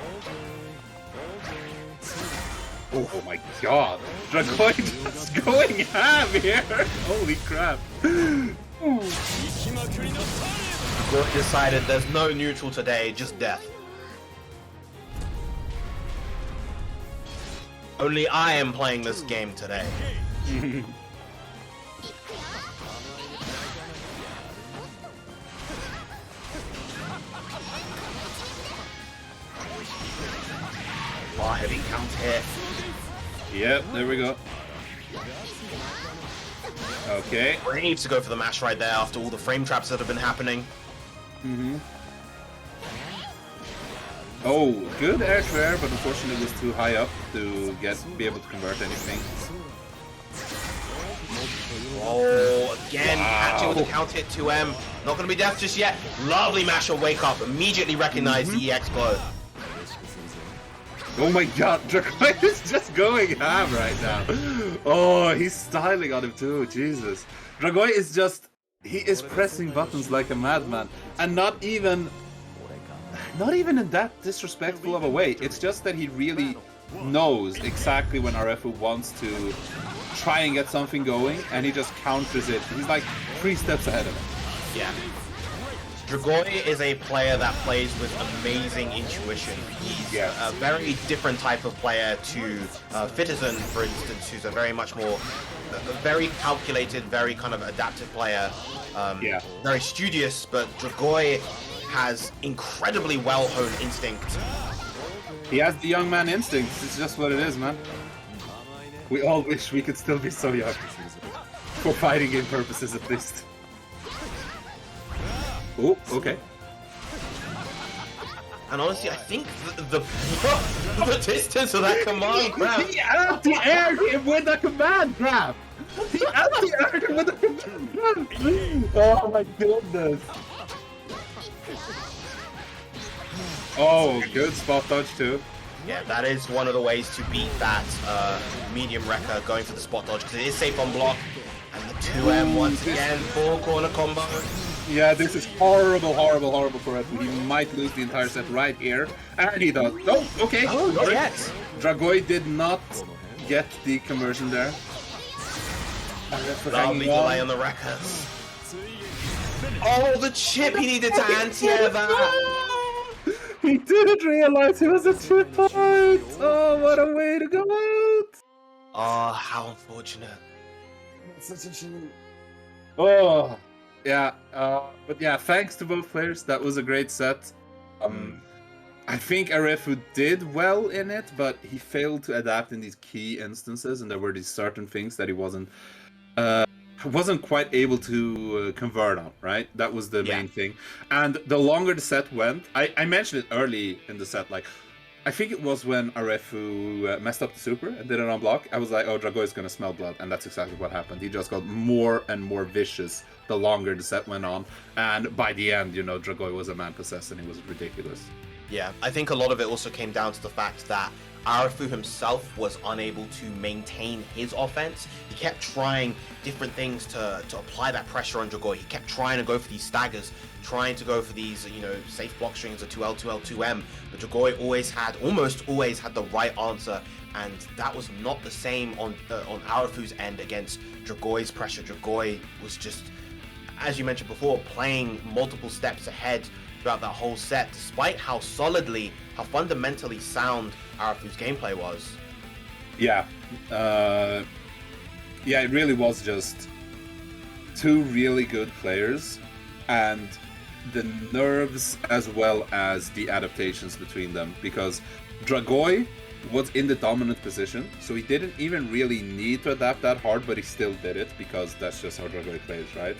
Oh my god! Dragoi just going ham here! Holy crap! Dragoi decided there's no neutral today, just death. Only I am playing this game today. Oh, heavy count here. Yep, there we go. Okay. He needs to go for the mash right there after all the frame traps that have been happening. Oh, good air to air, but unfortunately it was too high up to be able to convert anything. Oh, again, catching with the count hit 2M. Not going to be death just yet. Lovely mash on wake up. Immediately recognized the EX blow. Oh my god, Dragoi is just going ham right now. Oh, he's styling on him too, Jesus. Dragoi is just, he is pressing buttons like a madman. And not even in that disrespectful of a way. It's just that he really knows exactly when Arefu wants to try and get something going, and he just counters it. He's like 3 steps ahead of him. Yeah. Dragoi is a player that plays with amazing intuition. He's a very different type of player to Fitizen, for instance, who's a very much more, very calculated, very kind of adaptive player. Very studious, but Dragoi has incredibly well-honed instinct. He has the young man instinct. It's just what it is, man. We all wish we could still be so young. For fighting game purposes, at least. Oh, okay. And honestly, I think the distance of that command grab. He anti-aired him with the command grab! He anti-aired him with the command grab! Oh my goodness! Oh, good spot dodge too. Yeah, that is one of the ways to beat that medium wrecker, going for the spot dodge, because it is safe on block. And the 2M once again, 4-corner combo. Yeah, this is horrible, horrible, horrible for Arefu. He might lose the entire set right here. And he does. Oh, okay. Oh, not yet. Dragoi did not get the conversion there. That'll be delay on the wrecker. Oh, the chip he needed to anti-air that. He didn't realize he was a 2-point. Oh, what a way to go out. Oh, how unfortunate. Such a shame. Oh, yeah. But yeah, thanks to both players. That was a great set. I think Arefu did well in it, but he failed to adapt in these key instances, and there were these certain things that he wasn't quite able to convert on, right? That was the main thing. And the longer the set went, I mentioned it early in the set, like, I think it was when Arefu messed up the super and did it on block. I was like, oh, Dragoi is going to smell blood. And that's exactly what happened. He just got more and more vicious the longer the set went on. And by the end, you know, Dragoi was a man possessed and he was ridiculous. Yeah, I think a lot of it also came down to the fact that Arefu himself was unable to maintain his offense. He kept trying different things to apply that pressure on Dragoi. He kept trying to go for these staggers, trying to go for these, you know, safe block strings of 2L, 2L, 2M. But Dragoi almost always had the right answer, and that was not the same on Arefu's end against Dragoi's pressure. Dragoi was just, as you mentioned before, playing multiple steps ahead throughout that whole set, despite how fundamentally sound Arefu's gameplay was. Yeah. Yeah, it really was just two really good players, and the nerves as well as the adaptations between them, because Dragoi was in the dominant position, so he didn't even really need to adapt that hard, but he still did it because that's just how Dragoi plays, right?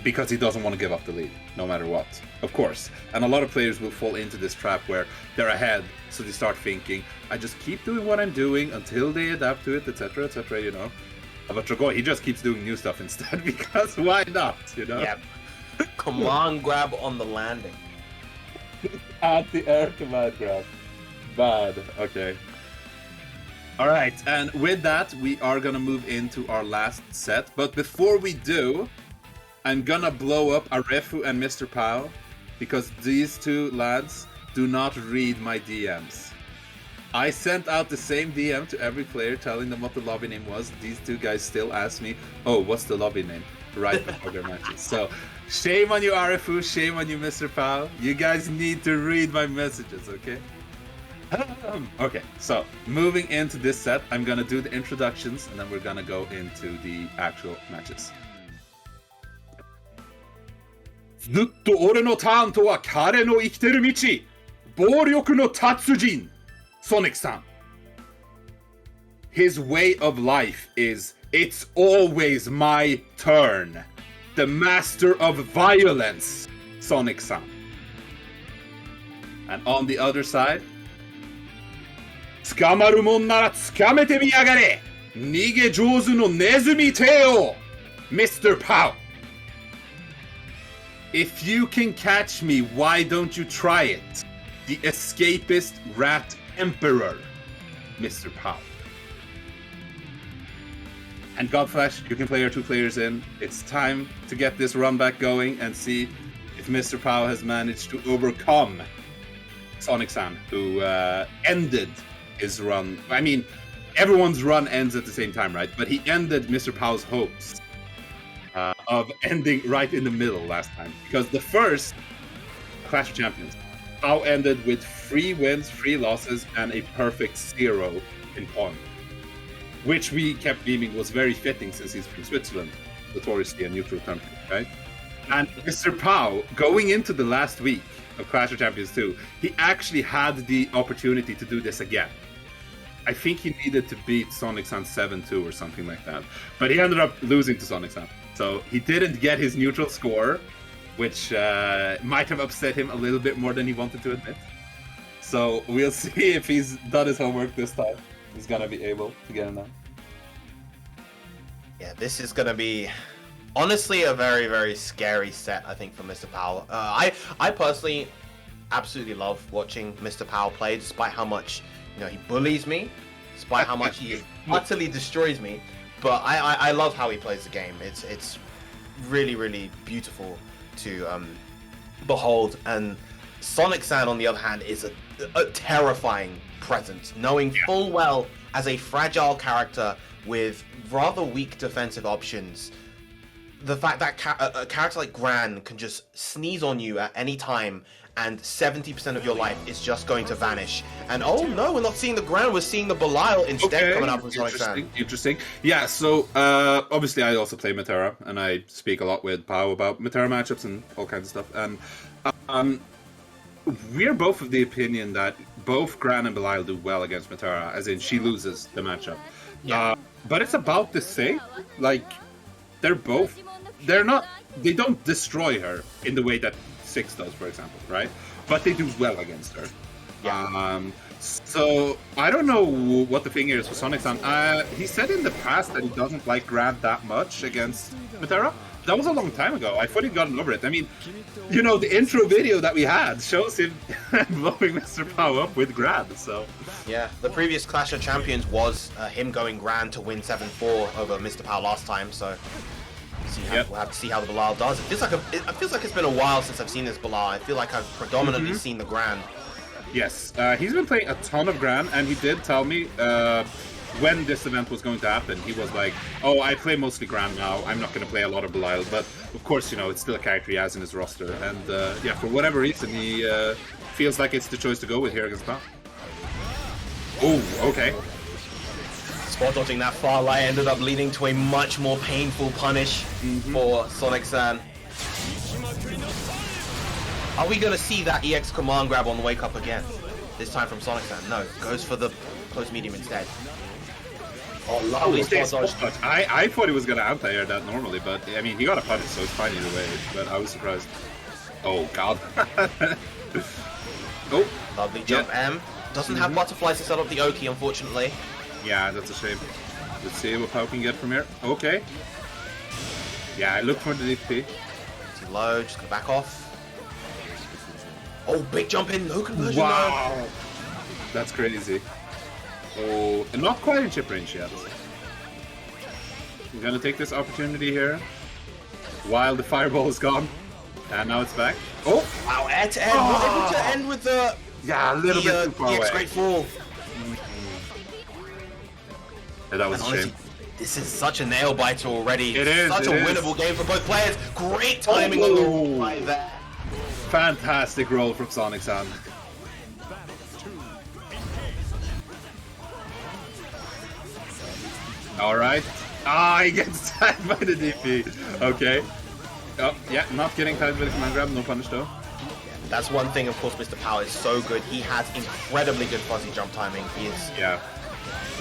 Because he doesn't want to give up the lead, no matter what, of course. And a lot of players will fall into this trap where they're ahead, so they start thinking, I just keep doing what I'm doing until they adapt to it, etc., you know? But Dragoi, he just keeps doing new stuff instead, because why not, you know? Yeah. Command grab on the landing. Anti-air command grab. Bad. Okay. Alright, and with that, we are gonna move into our last set. But before we do, I'm gonna blow up Arefu and MrPOW, because these two lads do not read my DMs. I sent out the same DM to every player telling them what the lobby name was. These two guys still ask me, oh, what's the lobby name? Right before their matches. So, shame on you, Arefu, shame on you, MrPOW. You guys need to read my messages, okay? Okay, so, moving into this set, I'm gonna do the introductions, and then we're gonna go into the actual matches. ずっと俺のターンとは彼の生きてる道。暴力の達人。SonicSan. His way of life is, it's always my turn. The master of violence. SonicSan. And on the other side, 捕まるもんなら捕めてみやがれ。逃げ上手のネズミ帝王。MrPOW. If you can catch me, why don't you try it? The escapist rat emperor, MrPOW. And Godflesh, you can play your two players in. It's time to get this run back going and see if MrPOW has managed to overcome SonicSan, who ended his run. I mean, everyone's run ends at the same time, right? But he ended MrPOW's hopes of ending right in the middle last time. Because the first Clash of Champions, POW ended with 3 wins, 3 losses, and a perfect 0 in point. Which we kept deeming was very fitting since he's from Switzerland, notoriously a neutral country, right? And MrPOW, going into the last week of Clash of Champions 2, he actually had the opportunity to do this again. I think he needed to beat SonicSan 7-2 or something like that. But he ended up losing to SonicSan. So he didn't get his neutral score, which might have upset him a little bit more than he wanted to admit. So we'll see if he's done his homework this time. He's gonna be able to get it now. Yeah, this is gonna be honestly a very, very scary set, I think, for MrPOW. I personally absolutely love watching MrPOW play, despite how much he bullies me, despite how much he utterly destroys me. But I love how he plays the game. It's really, really beautiful to behold. And SonicSan, on the other hand, is a terrifying presence, knowing full well as a fragile character with rather weak defensive options, the fact that a character like Gran can just sneeze on you at any time and 70% of your life is just going to vanish. And oh no, we're not seeing the Gran, we're seeing the Belial instead coming up with SonicSan. Interesting. Yeah, so obviously I also play Metera, and I speak a lot with POW about Metera matchups and all kinds of stuff. And we're both of the opinion that both Gran and Belial do well against Metera, as in she loses the matchup. Yeah. But it's about the same. Like, they don't destroy her in the way that Six does, for example, right? But they do well against her. Yeah. So I don't know what the thing is for SonicSan. He said in the past that he doesn't like Gran that much against Metera. That was a long time ago. I thought he'd gotten over it. I mean, the intro video that we had shows him blowing MrPOW up with Gran, so... Yeah, the previous Clash of Champions was him going Gran to win 7-4 over MrPOW last time, so... We'll have to see how the Belial does. It feels like it's been a while since I've seen this Belial. I feel like I've predominantly seen the Gran. Yes, he's been playing a ton of Gran, and he did tell me when this event was going to happen. He was like, "Oh, I play mostly Gran now. I'm not going to play a lot of Belial." But of course, it's still a character he has in his roster, and yeah, for whatever reason, he feels like it's the choice to go with here against POW. Oh, okay. Spot dodging that far light ended up leading to a much more painful punish for SonicSan. Are we going to see that EX command grab on the wake up again? This time from SonicSan? No, goes for the close medium instead. Oh, lovely spot dodge. I thought he was going to anti-air that normally, but I mean, he got a punish, so it's fine either way, but I was surprised. Oh, God. Oh. Lovely jump M. Doesn't have butterflies to set up the Oki, unfortunately. Yeah, that's a shame. Let's see what POW can get from here. Okay. Yeah, I look for the DP. Too low, just gonna back off. Oh, big jump in, no conversion. Wow. Though. That's crazy. Oh, and not quite in chip range yet. I'm gonna take this opportunity here while the fireball is gone. And now it's back. Oh! Wow, air to end. Not able to end with the... Yeah, a little bit too far away. Great fall. Yeah, that was a shame. This is such a nail biter already. It is. Such a winnable game for both players. Great timing on the roll right there. Fantastic roll from SonicSan. Alright. Ah, he gets tagged by the DP. Okay. Oh, yeah, not getting tagged by the command grab. No punish though. That's one thing, of course, MrPOW is so good. He has incredibly good fuzzy jump timing. He is... Yeah.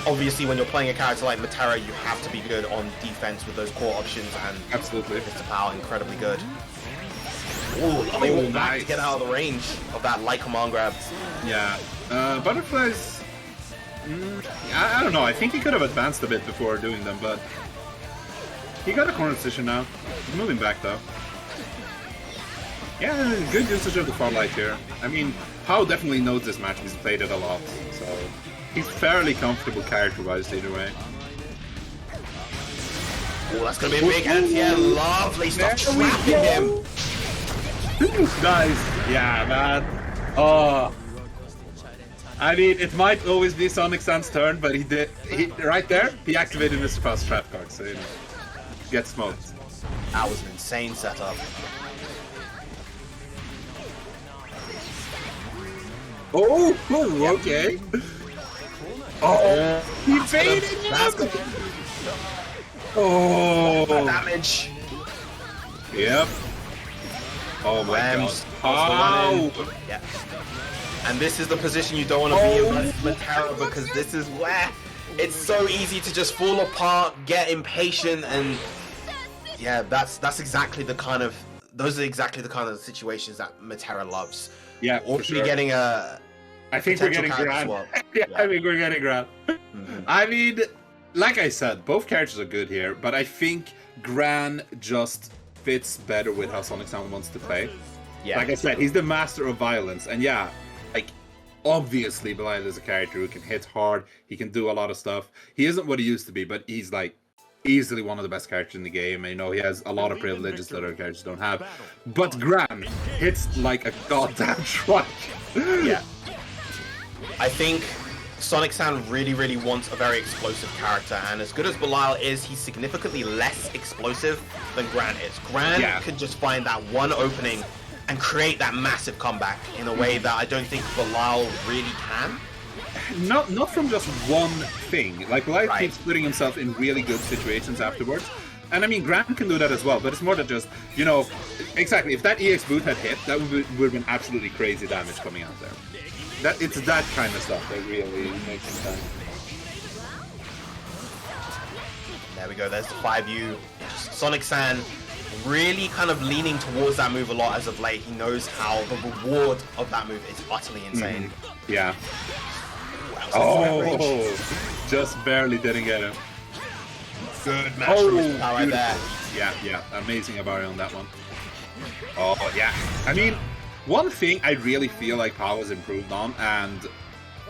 Obviously, when you're playing a character like Metera, you have to be good on defense with those core options, and absolutely, MrPOW incredibly good. Ooh, lovely walk back to get out of the range of that light command grab. Yeah, butterflies. I don't know. I think he could have advanced a bit before doing them, but he got a corner position now. He's moving back though. Yeah, good usage of the far light here. I mean, POW definitely knows this match. He's played it a lot, so. He's fairly comfortable character-wise either way. Oh, that's gonna be a big hand. Yeah, lovely stuff. Trapping him. Nice. Yeah, man. Oh. I mean, it might always be SonicSan's turn, but right there, he activated MrPOW's trap card, so get smoked. That was an insane setup. Oh, okay. Oh, he faded him! Oh, damage. Yep. Oh my god. Oh. Yeah. And this is the position you don't want to be in with Metera, because this is where it's so easy to just fall apart, get impatient, and yeah, that's exactly the kind of those are exactly the kind of situations that Metera loves. Yeah, Or for should be sure. getting a I think we're getting potential character Gran. swap. Yeah, Yeah. I think we're getting Gran. Mhm. I mean, like I said, both characters are good here, but I think Gran just fits better with how SonicSan wants to play. Yeah. Like I said, he's the master of violence, and yeah, like obviously Belial is a character who can hit hard, he can do a lot of stuff. He isn't what he used to be, but he's like easily one of the best characters in the game. And, you know, he has a lot of privileges that other characters don't have. But Gran hits like a goddamn truck. Yeah. I think SonicSan really wants a very explosive character, and as good as Belial is, he's significantly less explosive than Gran is. Gran can just find that one opening and create that massive comeback in a way that I don't think Belial really can. Not from just one thing. Like, Belial keeps putting himself in really good situations afterwards. And I mean, Gran can do that as well, but it's more than just, you know, exactly, if that EX boot had hit, that would have been absolutely crazy damage coming out there. It's that kind of stuff that really makes him shine. There we go, there's the 5U. SonicSan really kind of leaning towards that move a lot as of late. He knows how the reward of that move is utterly insane. Yeah. Oh, just barely didn't get him. Good match from Mr. POW right there. Yeah, amazing Avari on that one. Oh, yeah. I mean, one thing I really feel like POW has improved on, and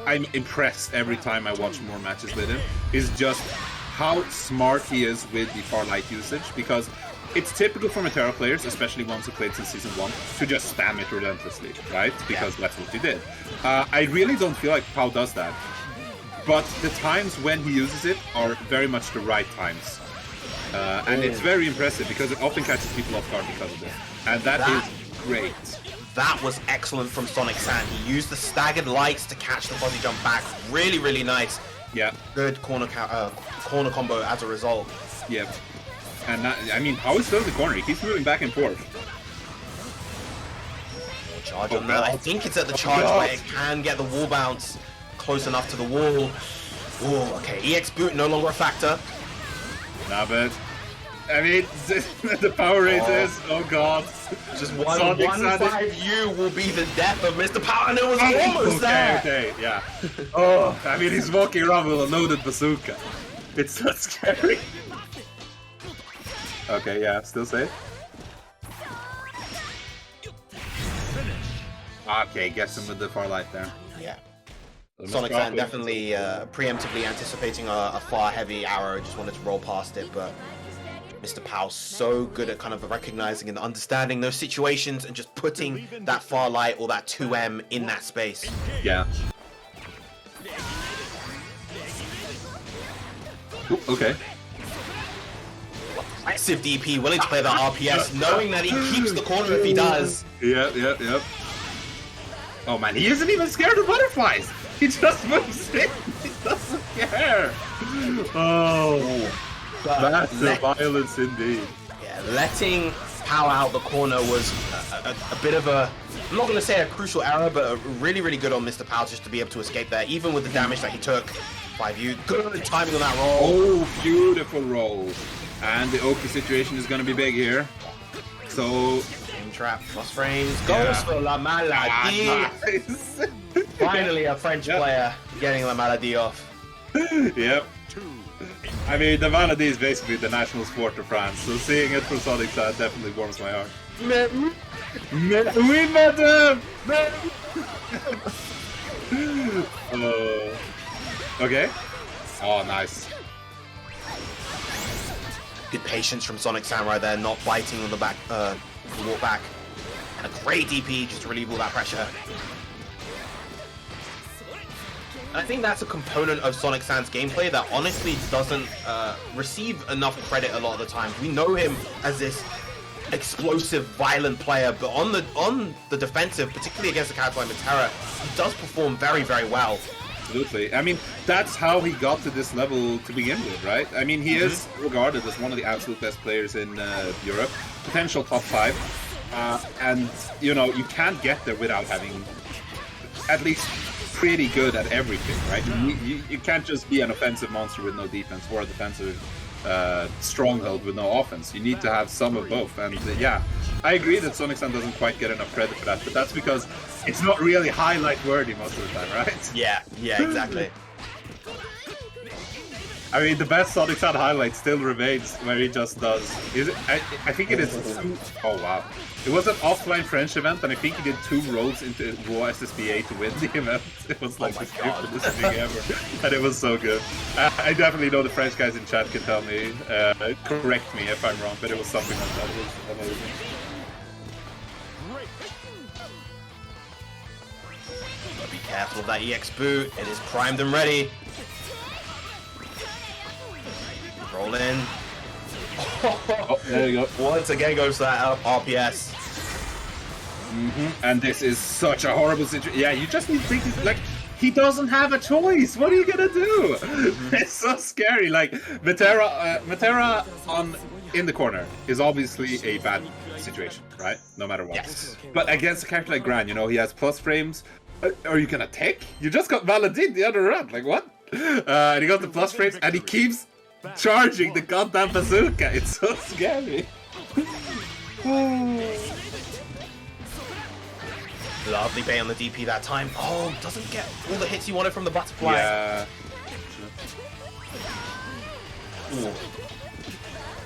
I'm impressed every time I watch more matches with him, is just how smart he is with the far light usage, because it's typical for Metera players, especially ones who played since Season 1, to just spam it relentlessly, right? Because that's what he did. I really don't feel like POW does that. But the times when he uses it are very much the right times. And it's very impressive because it often catches people off guard because of this. And that is great. That was excellent from SonicSan. He used the staggered lights to catch the fuzzy jump back. Really nice. Yeah. Good corner combo as a result. Yep. And that, I mean, POW is still in the corner. He keeps moving back and forth. Charge on that. I think it's at the charge where it can get the wall bounce close enough to the wall. Oh, okay. EX boot no longer a factor. Nah, but I mean, the power raises. Oh god. Just one 5U will be the death of Mr. POW, and it was almost there. Okay, yeah. Oh, I mean, he's walking around with a loaded bazooka. It's so scary. Okay, yeah, still safe. Okay, gets him with the far light there. Yeah. SonicSan definitely preemptively anticipating a far heavy arrow, just wanted to roll past it, but Mr. POW so good at kind of recognizing and understanding those situations and just putting that far light or that 2M in that space. Yeah. Ooh, okay. Aggressive DP, willing to play that RPS, knowing that he keeps the corner if he does. Yep. Oh man, he isn't even scared of butterflies! He just moves in! He doesn't care! Oh, that's the violence indeed. Yeah, letting POW out the corner was a bit of a, I'm not going to say a crucial error, but really good on Mr. POW just to be able to escape there, even with the damage that he took. 5U, good timing on that roll. Oh, beautiful roll. And the Oki situation is going to be big here. So... Trap, plus frames, goes for La Maladie. Nice. Finally a French player getting La Maladie off. Yep. I mean, the Maladie is basically the national sport of France, so seeing it from SonicSan definitely warms my heart. We met him! Okay. Oh, nice. Good patience from SonicSan right there, not biting on the back, walk back. And a great DP just to relieve all that pressure. And I think that's a component of SonicSan's gameplay that honestly doesn't receive enough credit a lot of the time. We know him as this explosive, violent player, but on the defensive, particularly against a character like Metera, he does perform very well. Absolutely. I mean, that's how he got to this level to begin with, right? I mean, he is regarded as one of the absolute best players in Europe, potential top 5, and, you know, you can't get there without having at least pretty good at everything, right? You can't just be an offensive monster with no defense or a defensive stronghold with no offense. You need to have some of both. And yeah, I agree that SonicSan doesn't quite get enough credit for that, but that's because it's not really highlight worthy most of the time, right? Yeah, exactly. I mean, the best SonicSan highlight still remains where he just does. Is it? I think it is. Oh wow! It was an offline French event, and I think he did 2 rolls into Raw SSBA to win the event. It was like the stupidest thing ever, and it was so good. I definitely know the French guys in chat can tell me, correct me if I'm wrong, but it was something like that. It was amazing. Be careful of that EX boot. It is primed and ready. Roll in. Oh, there you go. Once again goes to that RPS. And this is such a horrible situation. Yeah, you just need to think, like, he doesn't have a choice. What are you gonna do? It's so scary. Like, Metera in the corner is obviously a bad situation, right? No matter what. Yes. But against a character like Gran, you know, he has plus frames. Are you gonna take? You just got Valadin the other round. Like, what? And he got the plus frames, and he keeps charging the goddamn bazooka. It's so scary. Lovely bait on the DP that time. Oh, doesn't get all the hits you wanted from the butterfly. Yeah. Ooh.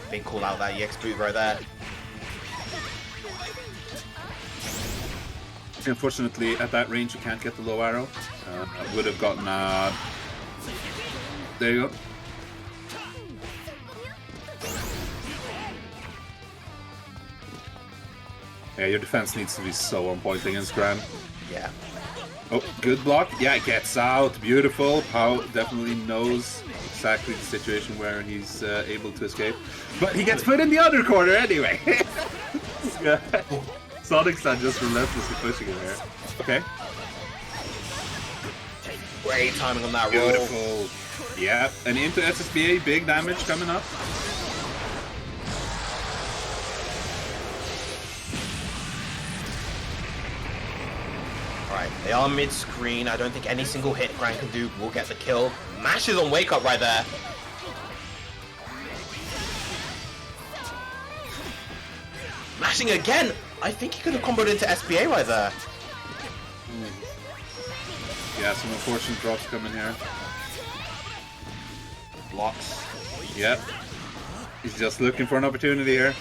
Big call out that EX boot right there. Unfortunately, at that range, you can't get the low arrow. Would have gotten. There you go. Yeah, your defense needs to be so on point against Gran. Yeah. Oh, good block. Yeah, it gets out. Beautiful. POW definitely knows exactly the situation where he's able to escape. But he gets put in the other corner anyway. SonicSan just relentlessly pushing him here. Okay. Great timing on that roll. Beautiful. Yeah, and into SSBA, big damage coming up. Alright, they are mid-screen. I don't think any single hit Gran can do will get the kill. Mashes on wake up right there. Mashing again! I think he could have comboed into SBA right there. Yeah, some unfortunate drops coming here. Blocks. Yep. He's just looking for an opportunity here.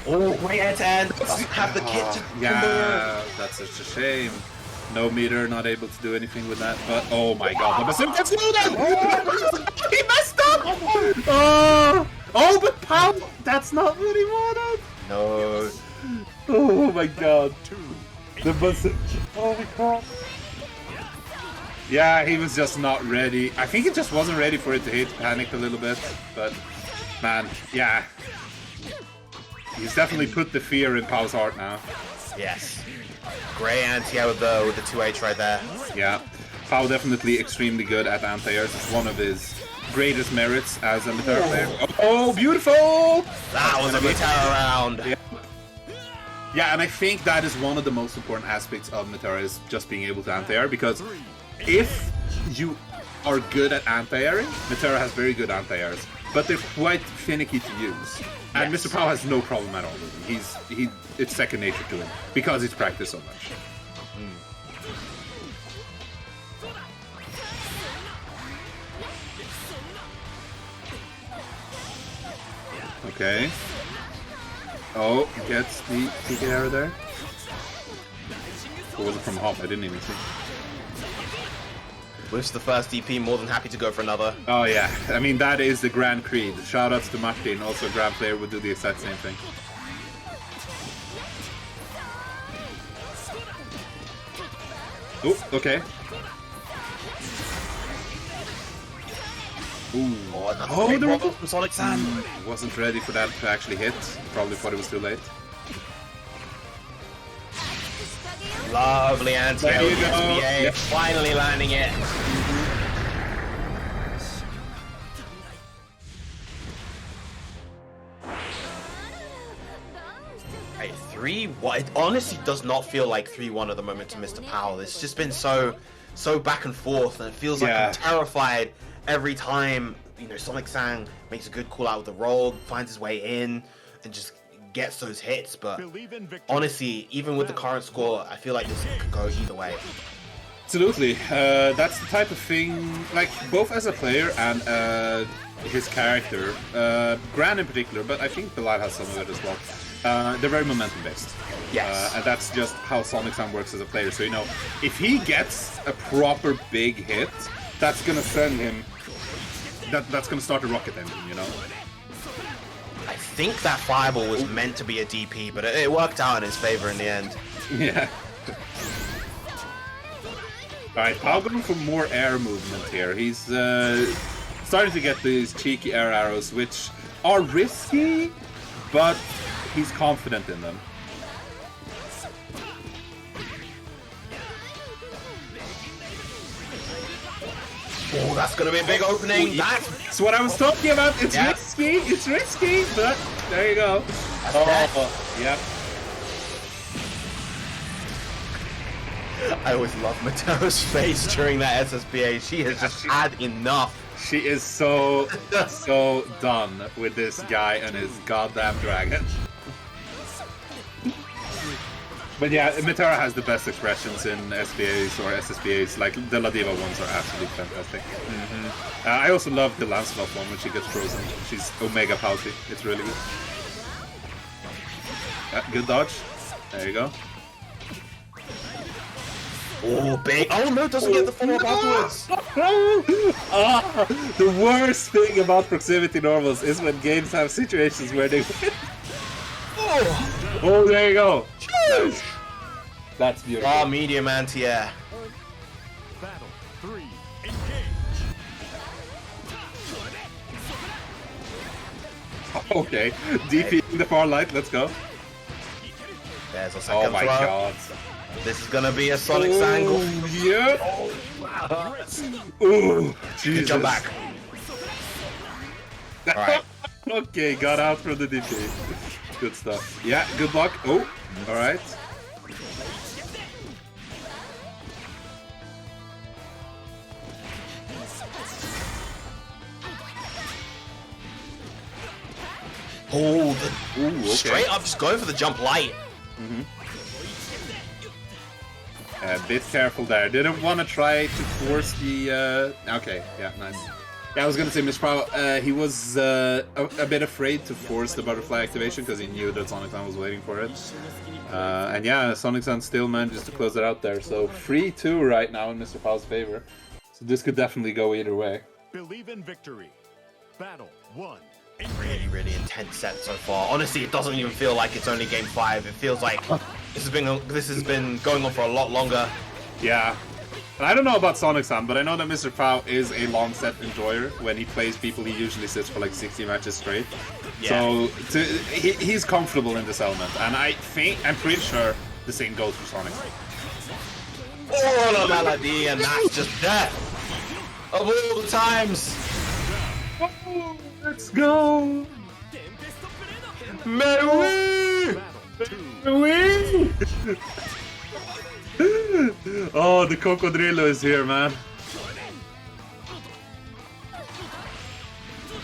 Oh, great end-to-end. Doesn't have the kit to yeah, that's such a shame. No meter, not able to do anything with that. But oh my god, the bazooka gets loaded! He messed up! Oh, but POW! That's not what he wanted! No. Oh my god. The bazooka. Oh my god. Yeah, he was just not ready. I think he just wasn't ready for it to hit. Panicked a little bit. But, man, yeah. He's definitely put the fear in POW's heart now. Yes. Great anti-air with the 2H right there. Yeah. POW definitely extremely good at anti-airs. It's one of his greatest merits as a Metera player. Oh, beautiful! That was a Metera round. Yeah. Yeah, and I think that is one of the most important aspects of Metera is just being able to anti-air, because if you are good at anti-airing, Metera has very good anti-airs, but they're quite finicky to use. And Yes. MrPOW has no problem at all with them. It's second nature to him because he's practiced so much. Okay. Oh, gets the TK arrow there. Or was it from Hop? I didn't even see. With the first DP, more than happy to go for another. Oh yeah, I mean that is the Grand Creed. Shoutouts to Martin, also a Gran player would do the exact same thing. Oh, okay. Ooh. Oh, the the from SonicSan. Wasn't ready for that to actually hit. Probably thought it was too late. Lovely anti-air There with you the go. SBA. Yep. Finally landing it. Hey, 3-1. It honestly does not feel like 3-1 at the moment to MrPOW. It's just been so back and forth, and it feels like Yeah. I'm terrified every time you know, SonicSan makes a good call out with the rogue, finds his way in, and just gets those hits. But honestly, even with the current score, I feel like this could go either way. Absolutely. That's the type of thing, like, both as a player and his character, Gran in particular, but I think Belial has some of it as well. They're very momentum-based. Yes. And that's just how SonicSan works as a player. So, you know, if he gets a proper big hit, that's going to send him... That's going to start a rocket engine, you know? I think that fireball was meant to be a DP, but it worked out in his favor in the end. Yeah. Alright, POW going for more air movement here. He's starting to get these cheeky air arrows, which are risky, but he's confident in them. Oh, that's going to be a big opening. That's what I was talking about. It's risky, but there you go. Yeah. I always love Metera's face during that SSBA. She has just had enough. She is so done with this guy and his goddamn dragon. But yeah, Metera has the best expressions in SBAs or SSBAs. Like, the La Diva ones are absolutely fantastic. I also love the Lancelot one when she gets frozen. She's Omega Pouty. It's really good. Good dodge. There you go. Oh, big. Oh, no, doesn't get the follow-up afterwards. The worst thing about proximity normals is when games have situations where they win. Oh, there you go. Nice. That's beautiful. Oh, medium anti-air. Battle 3, engage. Okay, DP in the far light, let's go. There's a second Oh my throw. god. This is gonna be a SonicSan. Yeah. Ooh, Jesus. Jump back. Alright. Okay, got out from the DP. Good stuff. Yeah, good luck. Oh, alright. Oh, Okay. straight up, just going for the jump light. A bit careful there. Didn't want to try to force the... Okay, yeah, nice. Yeah, I was gonna say, MrPOW, he was a bit afraid to force the butterfly activation because he knew that SonicSan was waiting for it. And yeah, SonicSan still manages to close it out there. So 3-2 right now in MrPOW's favor. So this could definitely go either way. Believe in victory. Battle 1. Really intense set so far. Honestly, it doesn't even feel like it's only game 5. It feels like this has been going on for a lot longer. Yeah. And I don't know about SonicSan, but I know that MrPOW is a long set enjoyer. When he plays people, he usually sits for like 60 matches straight. Yeah. So he's comfortable in this element, and I'm pretty sure the same goes for Sonic. Oh, la melody, and that's just death of all the times. Oh, let's go! Mary! Oh, the Cocodrillo is here, man.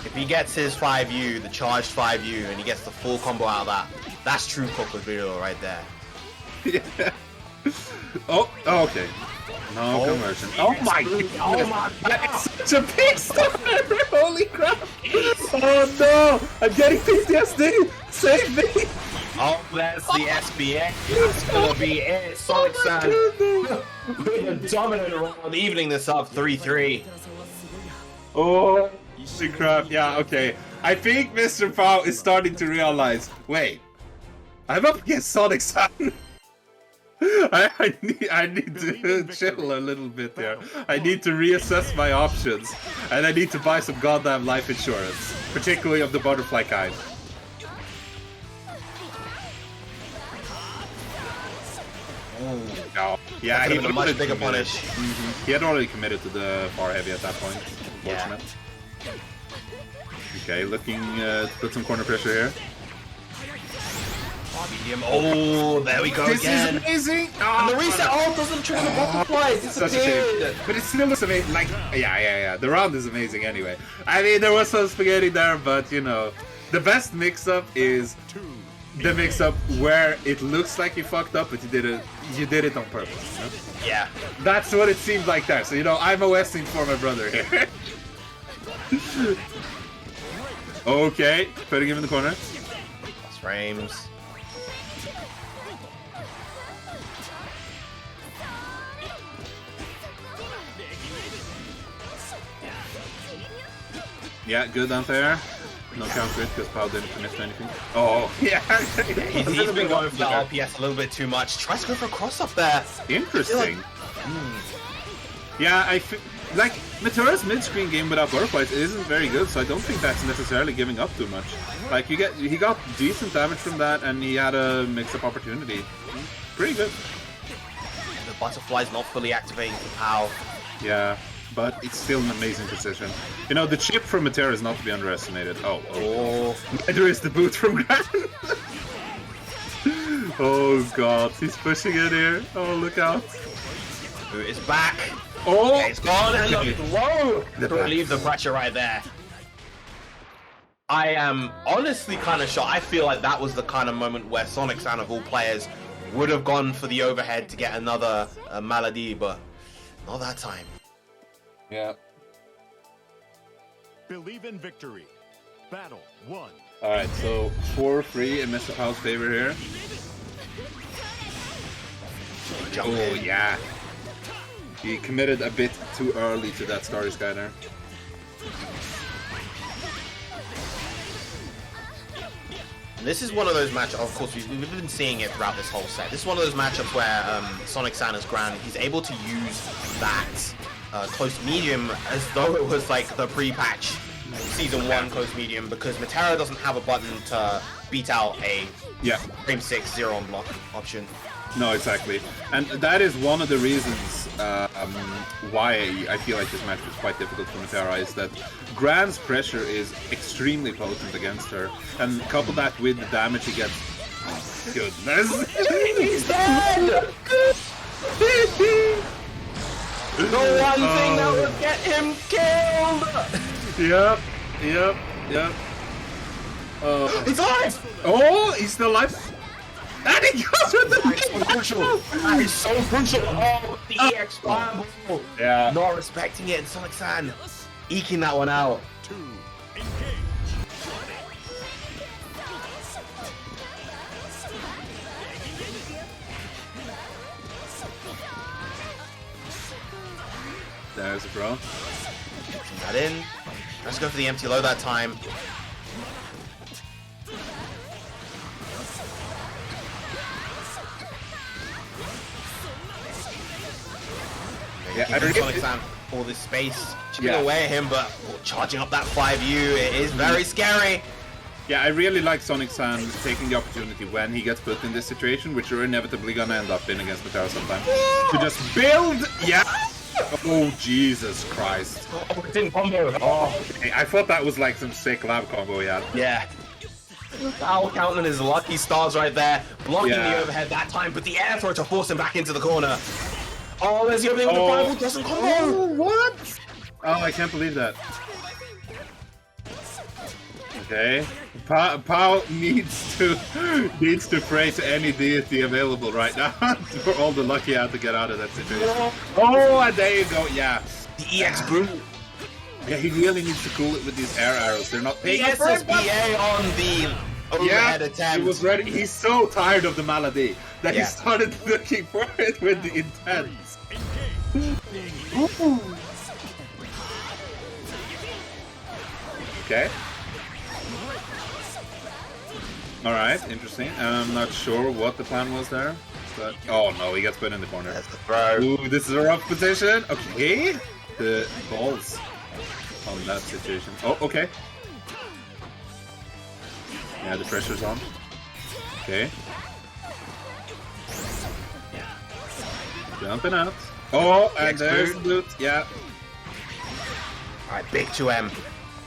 If he gets his 5U, the charged 5U, and he gets the full combo out of that, that's true Cocodrillo right there. Yeah. Oh, okay. No conversion. Oh my god! It's such a big stunner! Holy crap! Oh no! I'm getting PTSD! Save me! Oh, that's the SBA. That's gonna be it. SonicSan with a dominant round, evening this up 3-3. Oh, holy crap. Yeah, okay. I think MrPOW is starting to realize, wait, I'm up against SonicSan. I need to chill a little bit here. I need to reassess my options, and I need to buy some goddamn life insurance, particularly of the butterfly kind. No. Yeah, he had a much bigger punish. He had already committed to the far heavy at that point. Yeah. Okay, looking to put some corner pressure here. Medium. Oh, there we go This again. is amazing! And the reset ult doesn't trigger the butterfly. It's Such a shame. But it still looks amazing. Like, yeah. The round is amazing anyway. I mean, there was some spaghetti there, but you know, the best mix-up is the mix-up where it looks like you fucked up, but you did it on purpose. You know? Yeah. That's what it seemed like there. So you know, I'm OSing for my brother here. Okay, putting him in the corner. Plus frames. Yeah, good on there. No counter it because POW didn't commit to anything. Oh, yeah. He's been going for the RPS a little bit too much. Tries to go for a cross up there. Interesting. Yeah, like Metera's mid-screen game without butterflies isn't very good, so I don't think that's necessarily giving up too much. Like he got decent damage from that, and he had a mix-up opportunity. Pretty good. The butterfly's not fully activating for POW. Yeah, but it's still an amazing position. You know, the chip from Metera is not to be underestimated. Oh. Neither is the boot from Gran. Oh god, he's pushing it here. Oh, look out. Boot is back. Oh! Okay, it's gone and whoa! To relieve the pressure right there. I am honestly kind of shocked. I feel like that was the kind of moment where SonicSan of all players would have gone for the overhead to get another Malady, but not that time. Yeah. Believe in victory. Battle 1. Alright, so 4-3 in MrPOW's favor here. Jump Oh, in. yeah. He committed a bit too early to that Starry Sky there. And this is one of those matchups, of course, we've been seeing it throughout this whole set. This is one of those matchups where SonicSan as Gran, he's able to use that close medium as though it was like the pre-patch Season 1 close medium, because Metera doesn't have a button to beat out a frame 6 0 on block option. No, exactly. And that is one of the reasons why I feel like this match was quite difficult for Metera, is that Gran's pressure is extremely potent against her. And couple that with the damage he gets... Oh, goodness! He's dead! The one thing that would get him killed! Yep. He's alive! Oh, he's still alive! And he goes with the... That is so crucial! That is so crucial! Oh, the EX fireball! Yeah. Not respecting it, and SonicSan eking that one out. 2. Engage. There's a throw. That in. Let's go for the empty low that time. Yeah, SonicSan all this space, chipping away at him, but charging up that 5U, it is very scary. Yeah, I really like SonicSan taking the opportunity when he gets put in this situation, which you're inevitably gonna end up in against Metera sometime, to just build. Yeah. Oh Jesus Christ! Oh, it didn't combo. Oh, Hey, I thought that was like some sick lab combo he had. yeah. Al counting his lucky stars right there, blocking Yeah. the overhead that time, but the air throw to force him back into the corner. Oh, there's the opening with the fireball, doesn't combo. What? Oh, I can't believe that. Okay. POW needs to pray to any deity available right now for all the luck he had to get out of that situation. Oh, and there you go. Yeah. The EX brew. Yeah, he really needs to cool it with these air arrows. They're not The paying for it. SSBA on the overhead attempt. he was ready. He's so tired of the malady that he started looking for it with the intent. Okay. Alright, interesting. I'm not sure what the plan was there. But, oh no, he gets put in the corner. That's the throw. Ooh, this is a rough position. Okay. The balls on that situation. Oh, okay. Yeah, the pressure's on. Okay. Jumping out. Oh, and there's the loot. Yeah. Alright, big 2M.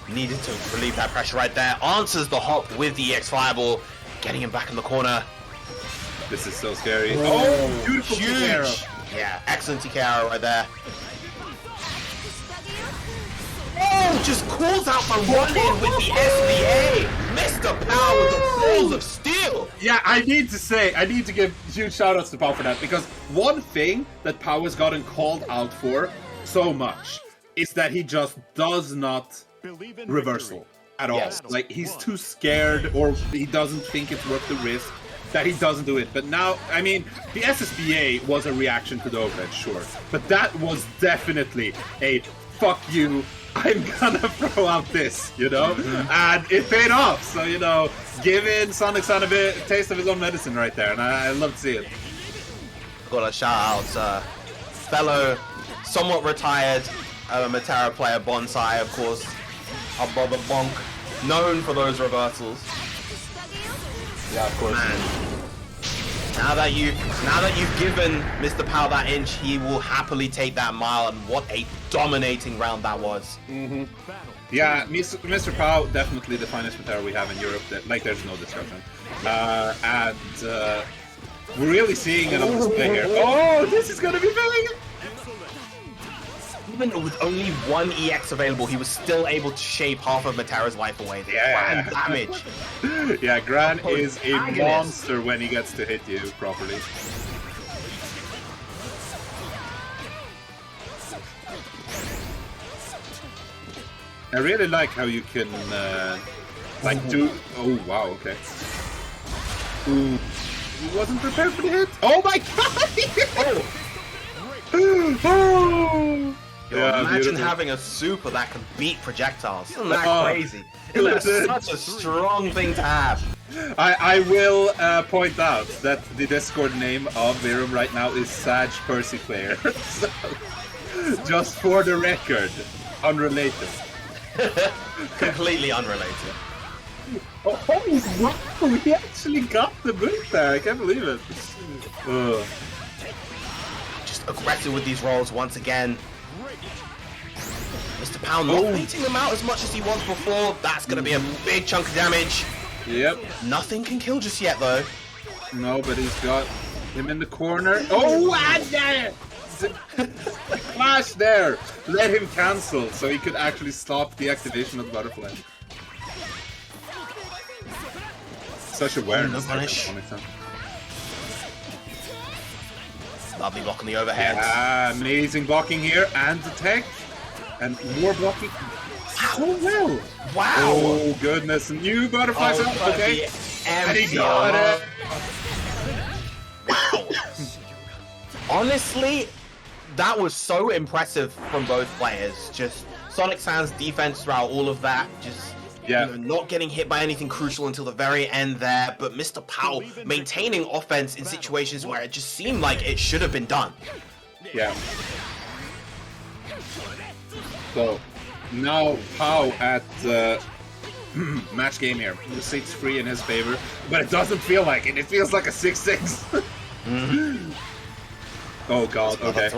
Needed to relieve that pressure right there. Answers the hop with the EX Fireball, getting him back in the corner. This is so scary. Oh, beautiful Huge! TKO. Yeah, excellent TKO right there. Oh, just calls out for running with the SBA. MrPOW with the balls of steel. Yeah, I need to give huge shoutouts to POW for that, because one thing that POW has gotten called out for so much is that he just does not Believe in reversal victory. at all. Yes. Like, he's too scared, or he doesn't think it's worth the risk, that he doesn't do it. But now, I mean, the SSBA was a reaction to the overhead, sure. But that was definitely a fuck you, I'm gonna throw out this, you know? And it paid off. So, you know, giving SonicSan a taste of his own medicine right there. And I love to see it. Got a shout out fellow, somewhat retired Metera player Bonsai, of course. Our brother Bonk, known for those reversals. Yeah, of course. Man, now that you've given MrPOW that inch, he will happily take that mile. And what a dominating round that was. Yeah, MrPOW, definitely the finest Metera we have in Europe. Like, there's no discussion. And we're really seeing it on display here. Oh, this is gonna be big! Even with only one EX available, he was still able to shape half of Metera's life away. Yeah. Grand damage. Yeah, Gran is a Antagonist. monster when he gets to hit you properly. I really like how you can, like, do... Oh, wow, okay. Ooh. He wasn't prepared for the hit. Oh my god! Oh! Yo, Yeah, imagine beautiful. having a super that can beat projectiles. Isn't that Oh, crazy? Isn't that listen. such a strong thing to have? I will point out that the Discord name of Virum right now is Sag Percy Player. So, just for the record, unrelated. Completely unrelated. Oh, wow, he actually got the boot there. I can't believe it. Ugh. Just aggressive with these rolls once again. MrPOW not beating them out as much as he was before. That's going to be a big chunk of damage. Yep. Nothing can kill just yet, though. No, but he's got him in the corner. Oh, and there! Flash there! Let him cancel so he could actually stop the activation of the butterfly. Such awareness. No punish. Lovely block on the overhead. Yeah, amazing blocking here, and the tech, and more blocking. So well. Wow! Oh goodness, new butterflies Oh, up. but Okay, the and he empty got it. Wow! Honestly, that was so impressive from both players. Just SonicSan's defense throughout all of that, just Yeah. you know, not getting hit by anything crucial until the very end there, but MrPOW maintaining offense in situations where it just seemed like it should have been done. Yeah. So now POW at match game here. 6-3 in his favor, but it doesn't feel like it. It feels like a 6-6. Oh god. Okay.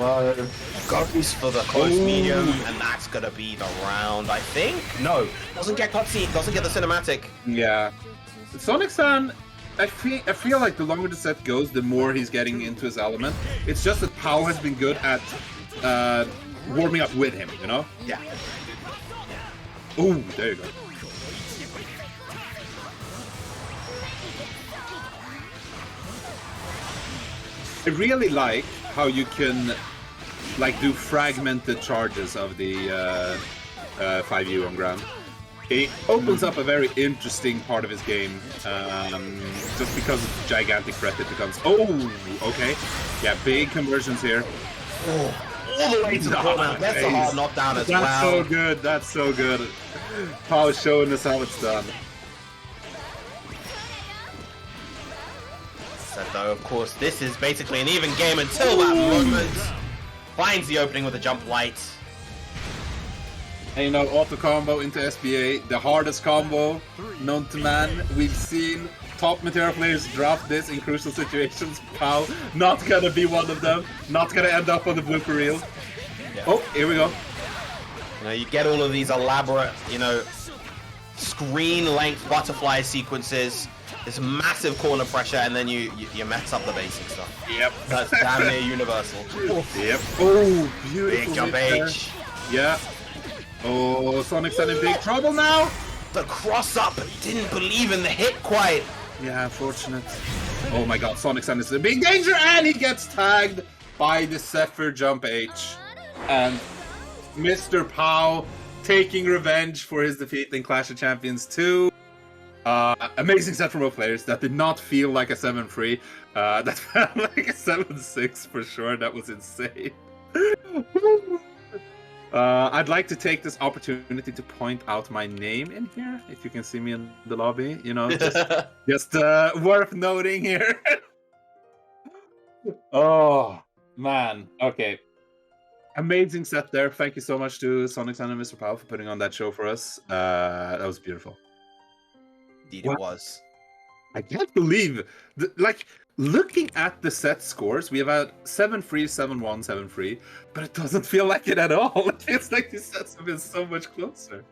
Goes for the close Ooh. medium, and that's gonna be the round, I think. No, doesn't get cutscene, doesn't get the cinematic. Yeah. SonicSan, I feel like the longer the set goes, the more he's getting into his element. It's just that POW has been good at warming up with him, you know? Yeah. Ooh, there you go. I really like how you can like do fragmented charges of the 5U on Gran. It opens up a very interesting part of his game, just because of the gigantic threat it becomes. Oh, okay. Yeah, big conversions here. All the way to the corner. That's a hard knockdown as well. That's so good, that's so good. POW's showing us how it's done. So though, of course, this is basically an even game until that moment. Finds the opening with a jump light. And you know, auto combo into SBA, the hardest combo known to man. We've seen top Metera players drop this in crucial situations. POW, not gonna be one of them. Not gonna end up on the blooper reel. Yeah. Oh, here we go. You know, you get all of these elaborate, you know, screen-length butterfly sequences, This massive corner pressure, and then you mess up the basic stuff. Yep. That's damn near universal. Yep. Oh, beautiful. Big jump there. H. Yeah. Oh, SonicSan in big trouble now. The cross up didn't believe in the hit quite. Yeah, unfortunate. Oh my god, SonicSan is in big danger, and he gets tagged by the Zephyr jump H. And MrPOW taking revenge for his defeat in Clash of Champions 2. Amazing set from both players. That did not feel like a 7-3. That felt like a 7-6 for sure. That was insane. I'd like to take this opportunity to point out my name in here, if you can see me in the lobby. You know, just worth noting here. Oh, man. Okay. Amazing set there. Thank you so much to SonicSan and MrPOW for putting on that show for us. That was beautiful. Indeed it was. I can't believe, like, looking at the set scores, we have had 7-3, 7-1, 7-3, but it doesn't feel like it at all. It feels like these sets have been so much closer.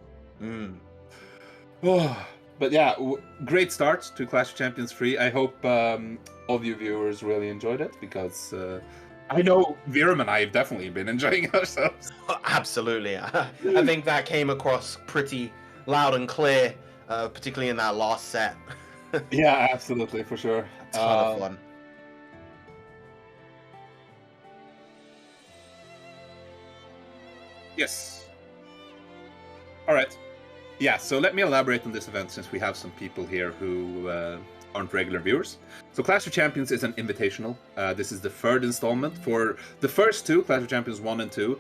Oh, but yeah, great start to Clash of Champions 3. I hope all of you viewers really enjoyed it, because I know Viram and I have definitely been enjoying ourselves. Absolutely. I think that came across pretty loud and clear, particularly in that last set. Yeah, absolutely, for sure. Ton of fun. Yes. All right. Yeah, so let me elaborate on this event, since we have some people here who aren't regular viewers. So Clash of Champions is an invitational. This is the third installment. For the first two, Clash of Champions 1 and 2,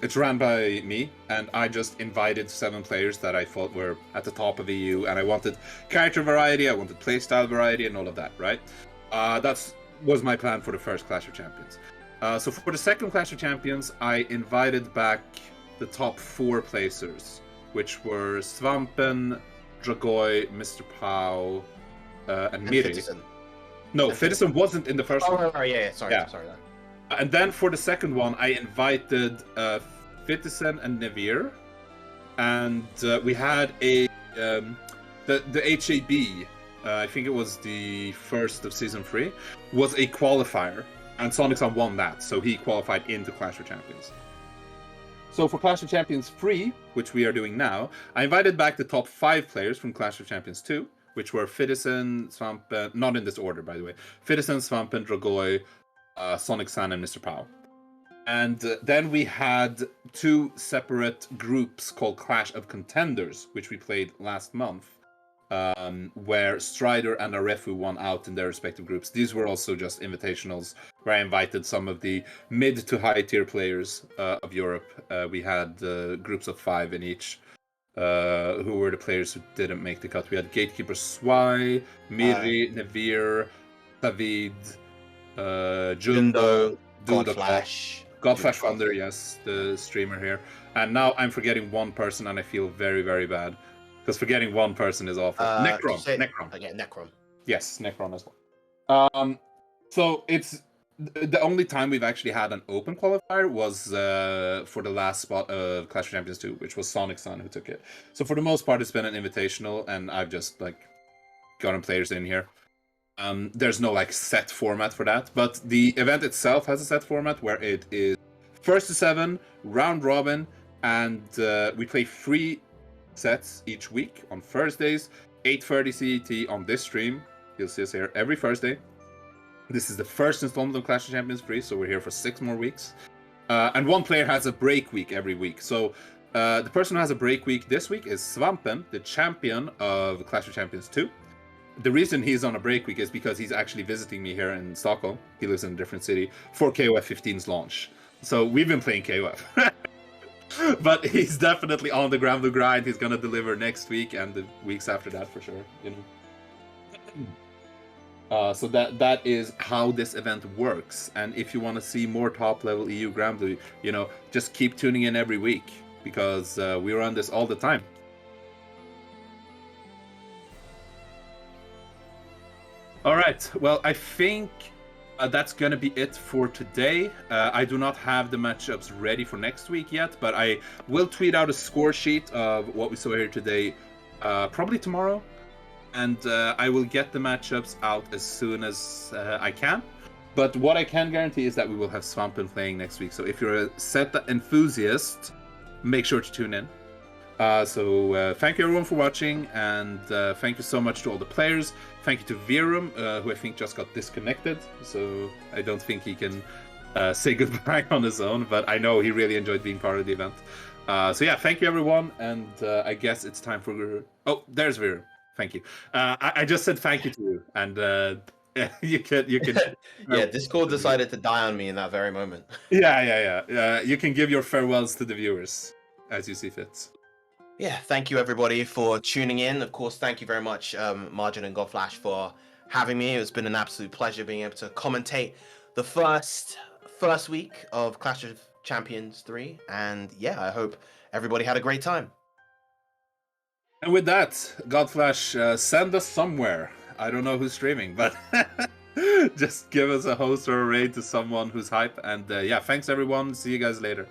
it's run by me, and I just invited 7 players that I thought were at the top of EU, and I wanted character variety, I wanted playstyle variety, and all of that, right? That was my plan for the first Clash of Champions. So for the second Clash of Champions, I invited back the top 4 placers, which were Svampen, Dragoi, MrPOW, and Miri. Fitizen. No, Fitizen wasn't in the first one. Oh, yeah, sorry. And then for the second one, I invited Fitizen and Nevir, and we had a the HAB. I think it was the first of season 3, was a qualifier, and SonicSan won that, so he qualified into Clash of Champions. So for Clash of Champions 3, which we are doing now, I invited back the top 5 players from Clash of Champions 2, which were Fitizen, Svampen, not in this order, by the way, Fitizen, Svampen, Dragoi, SonicSan, and MrPOW. And then we had 2 separate groups called Clash of Contenders, which we played last month, where STridor and Arefu won out in their respective groups. These were also just invitationals, where I invited some of the mid to high tier players of Europe. We had groups of 5 in each, who were the players who didn't make the cut. We had Gatekeeper Swai, Miri, Nevir, David, Jundo, Godflash. Godflash Thunder, yes, the streamer here. And now I'm forgetting one person, and I feel very, very bad. Because forgetting one person is awful. Necron. Okay, Necron. Yes, Necron as well. So it's the only time we've actually had an open qualifier was for the last spot of Clash of Champions 2, which was SonicSan who took it. So for the most part, it's been an invitational, and I've just gotten players in here. There's no set format for that, but the event itself has a set format where it is 1st to 7, round robin, and we play 3 sets each week on Thursdays, 8:30 CET on this stream. You'll see us here every Thursday. This is the first installment of Clash of Champions 3, so we're here for 6 more weeks. And one player has a break week every week. So the person who has a break week this week is Svampen, the champion of Clash of Champions 2. The reason he's on a break week is because he's actually visiting me here in Stockholm. He lives in a different city for KOF 15's launch. So we've been playing KOF. But he's definitely on the Gran grind. He's gonna deliver next week and the weeks after that for sure. So that is how this event works. And if you want to see more top level EU Gran Blue, just keep tuning in every week, because we run this all the time. All right. Well, I think that's going to be it for today. I do not have the matchups ready for next week yet, but I will tweet out a score sheet of what we saw here today, probably tomorrow. and I will get the matchups out as soon as I can. But what I can guarantee is that we will have Svampen playing next week. So if you're a Zeta enthusiast, make sure to tune in. So thank you everyone for watching, and thank you so much to all the players. Thank you to Virum, who I think just got disconnected, so I don't think he can say goodbye on his own, but I know he really enjoyed being part of the event. So yeah, thank you everyone, and I guess it's time for... Oh, there's Virum. Thank you. I just said thank you to you, and you can... Yeah, Discord decided to die on me in that very moment. Yeah. You can give your farewells to the viewers as you see fit. Yeah, thank you everybody for tuning in. Of course, thank you very much, Margin and Godflash, for having me. It's been an absolute pleasure being able to commentate the first week of Clash of Champions 3. And yeah, I hope everybody had a great time. And with that, Godflash, send us somewhere. I don't know who's streaming, but just give us a host or a raid to someone who's hype. And yeah, thanks everyone. See you guys later.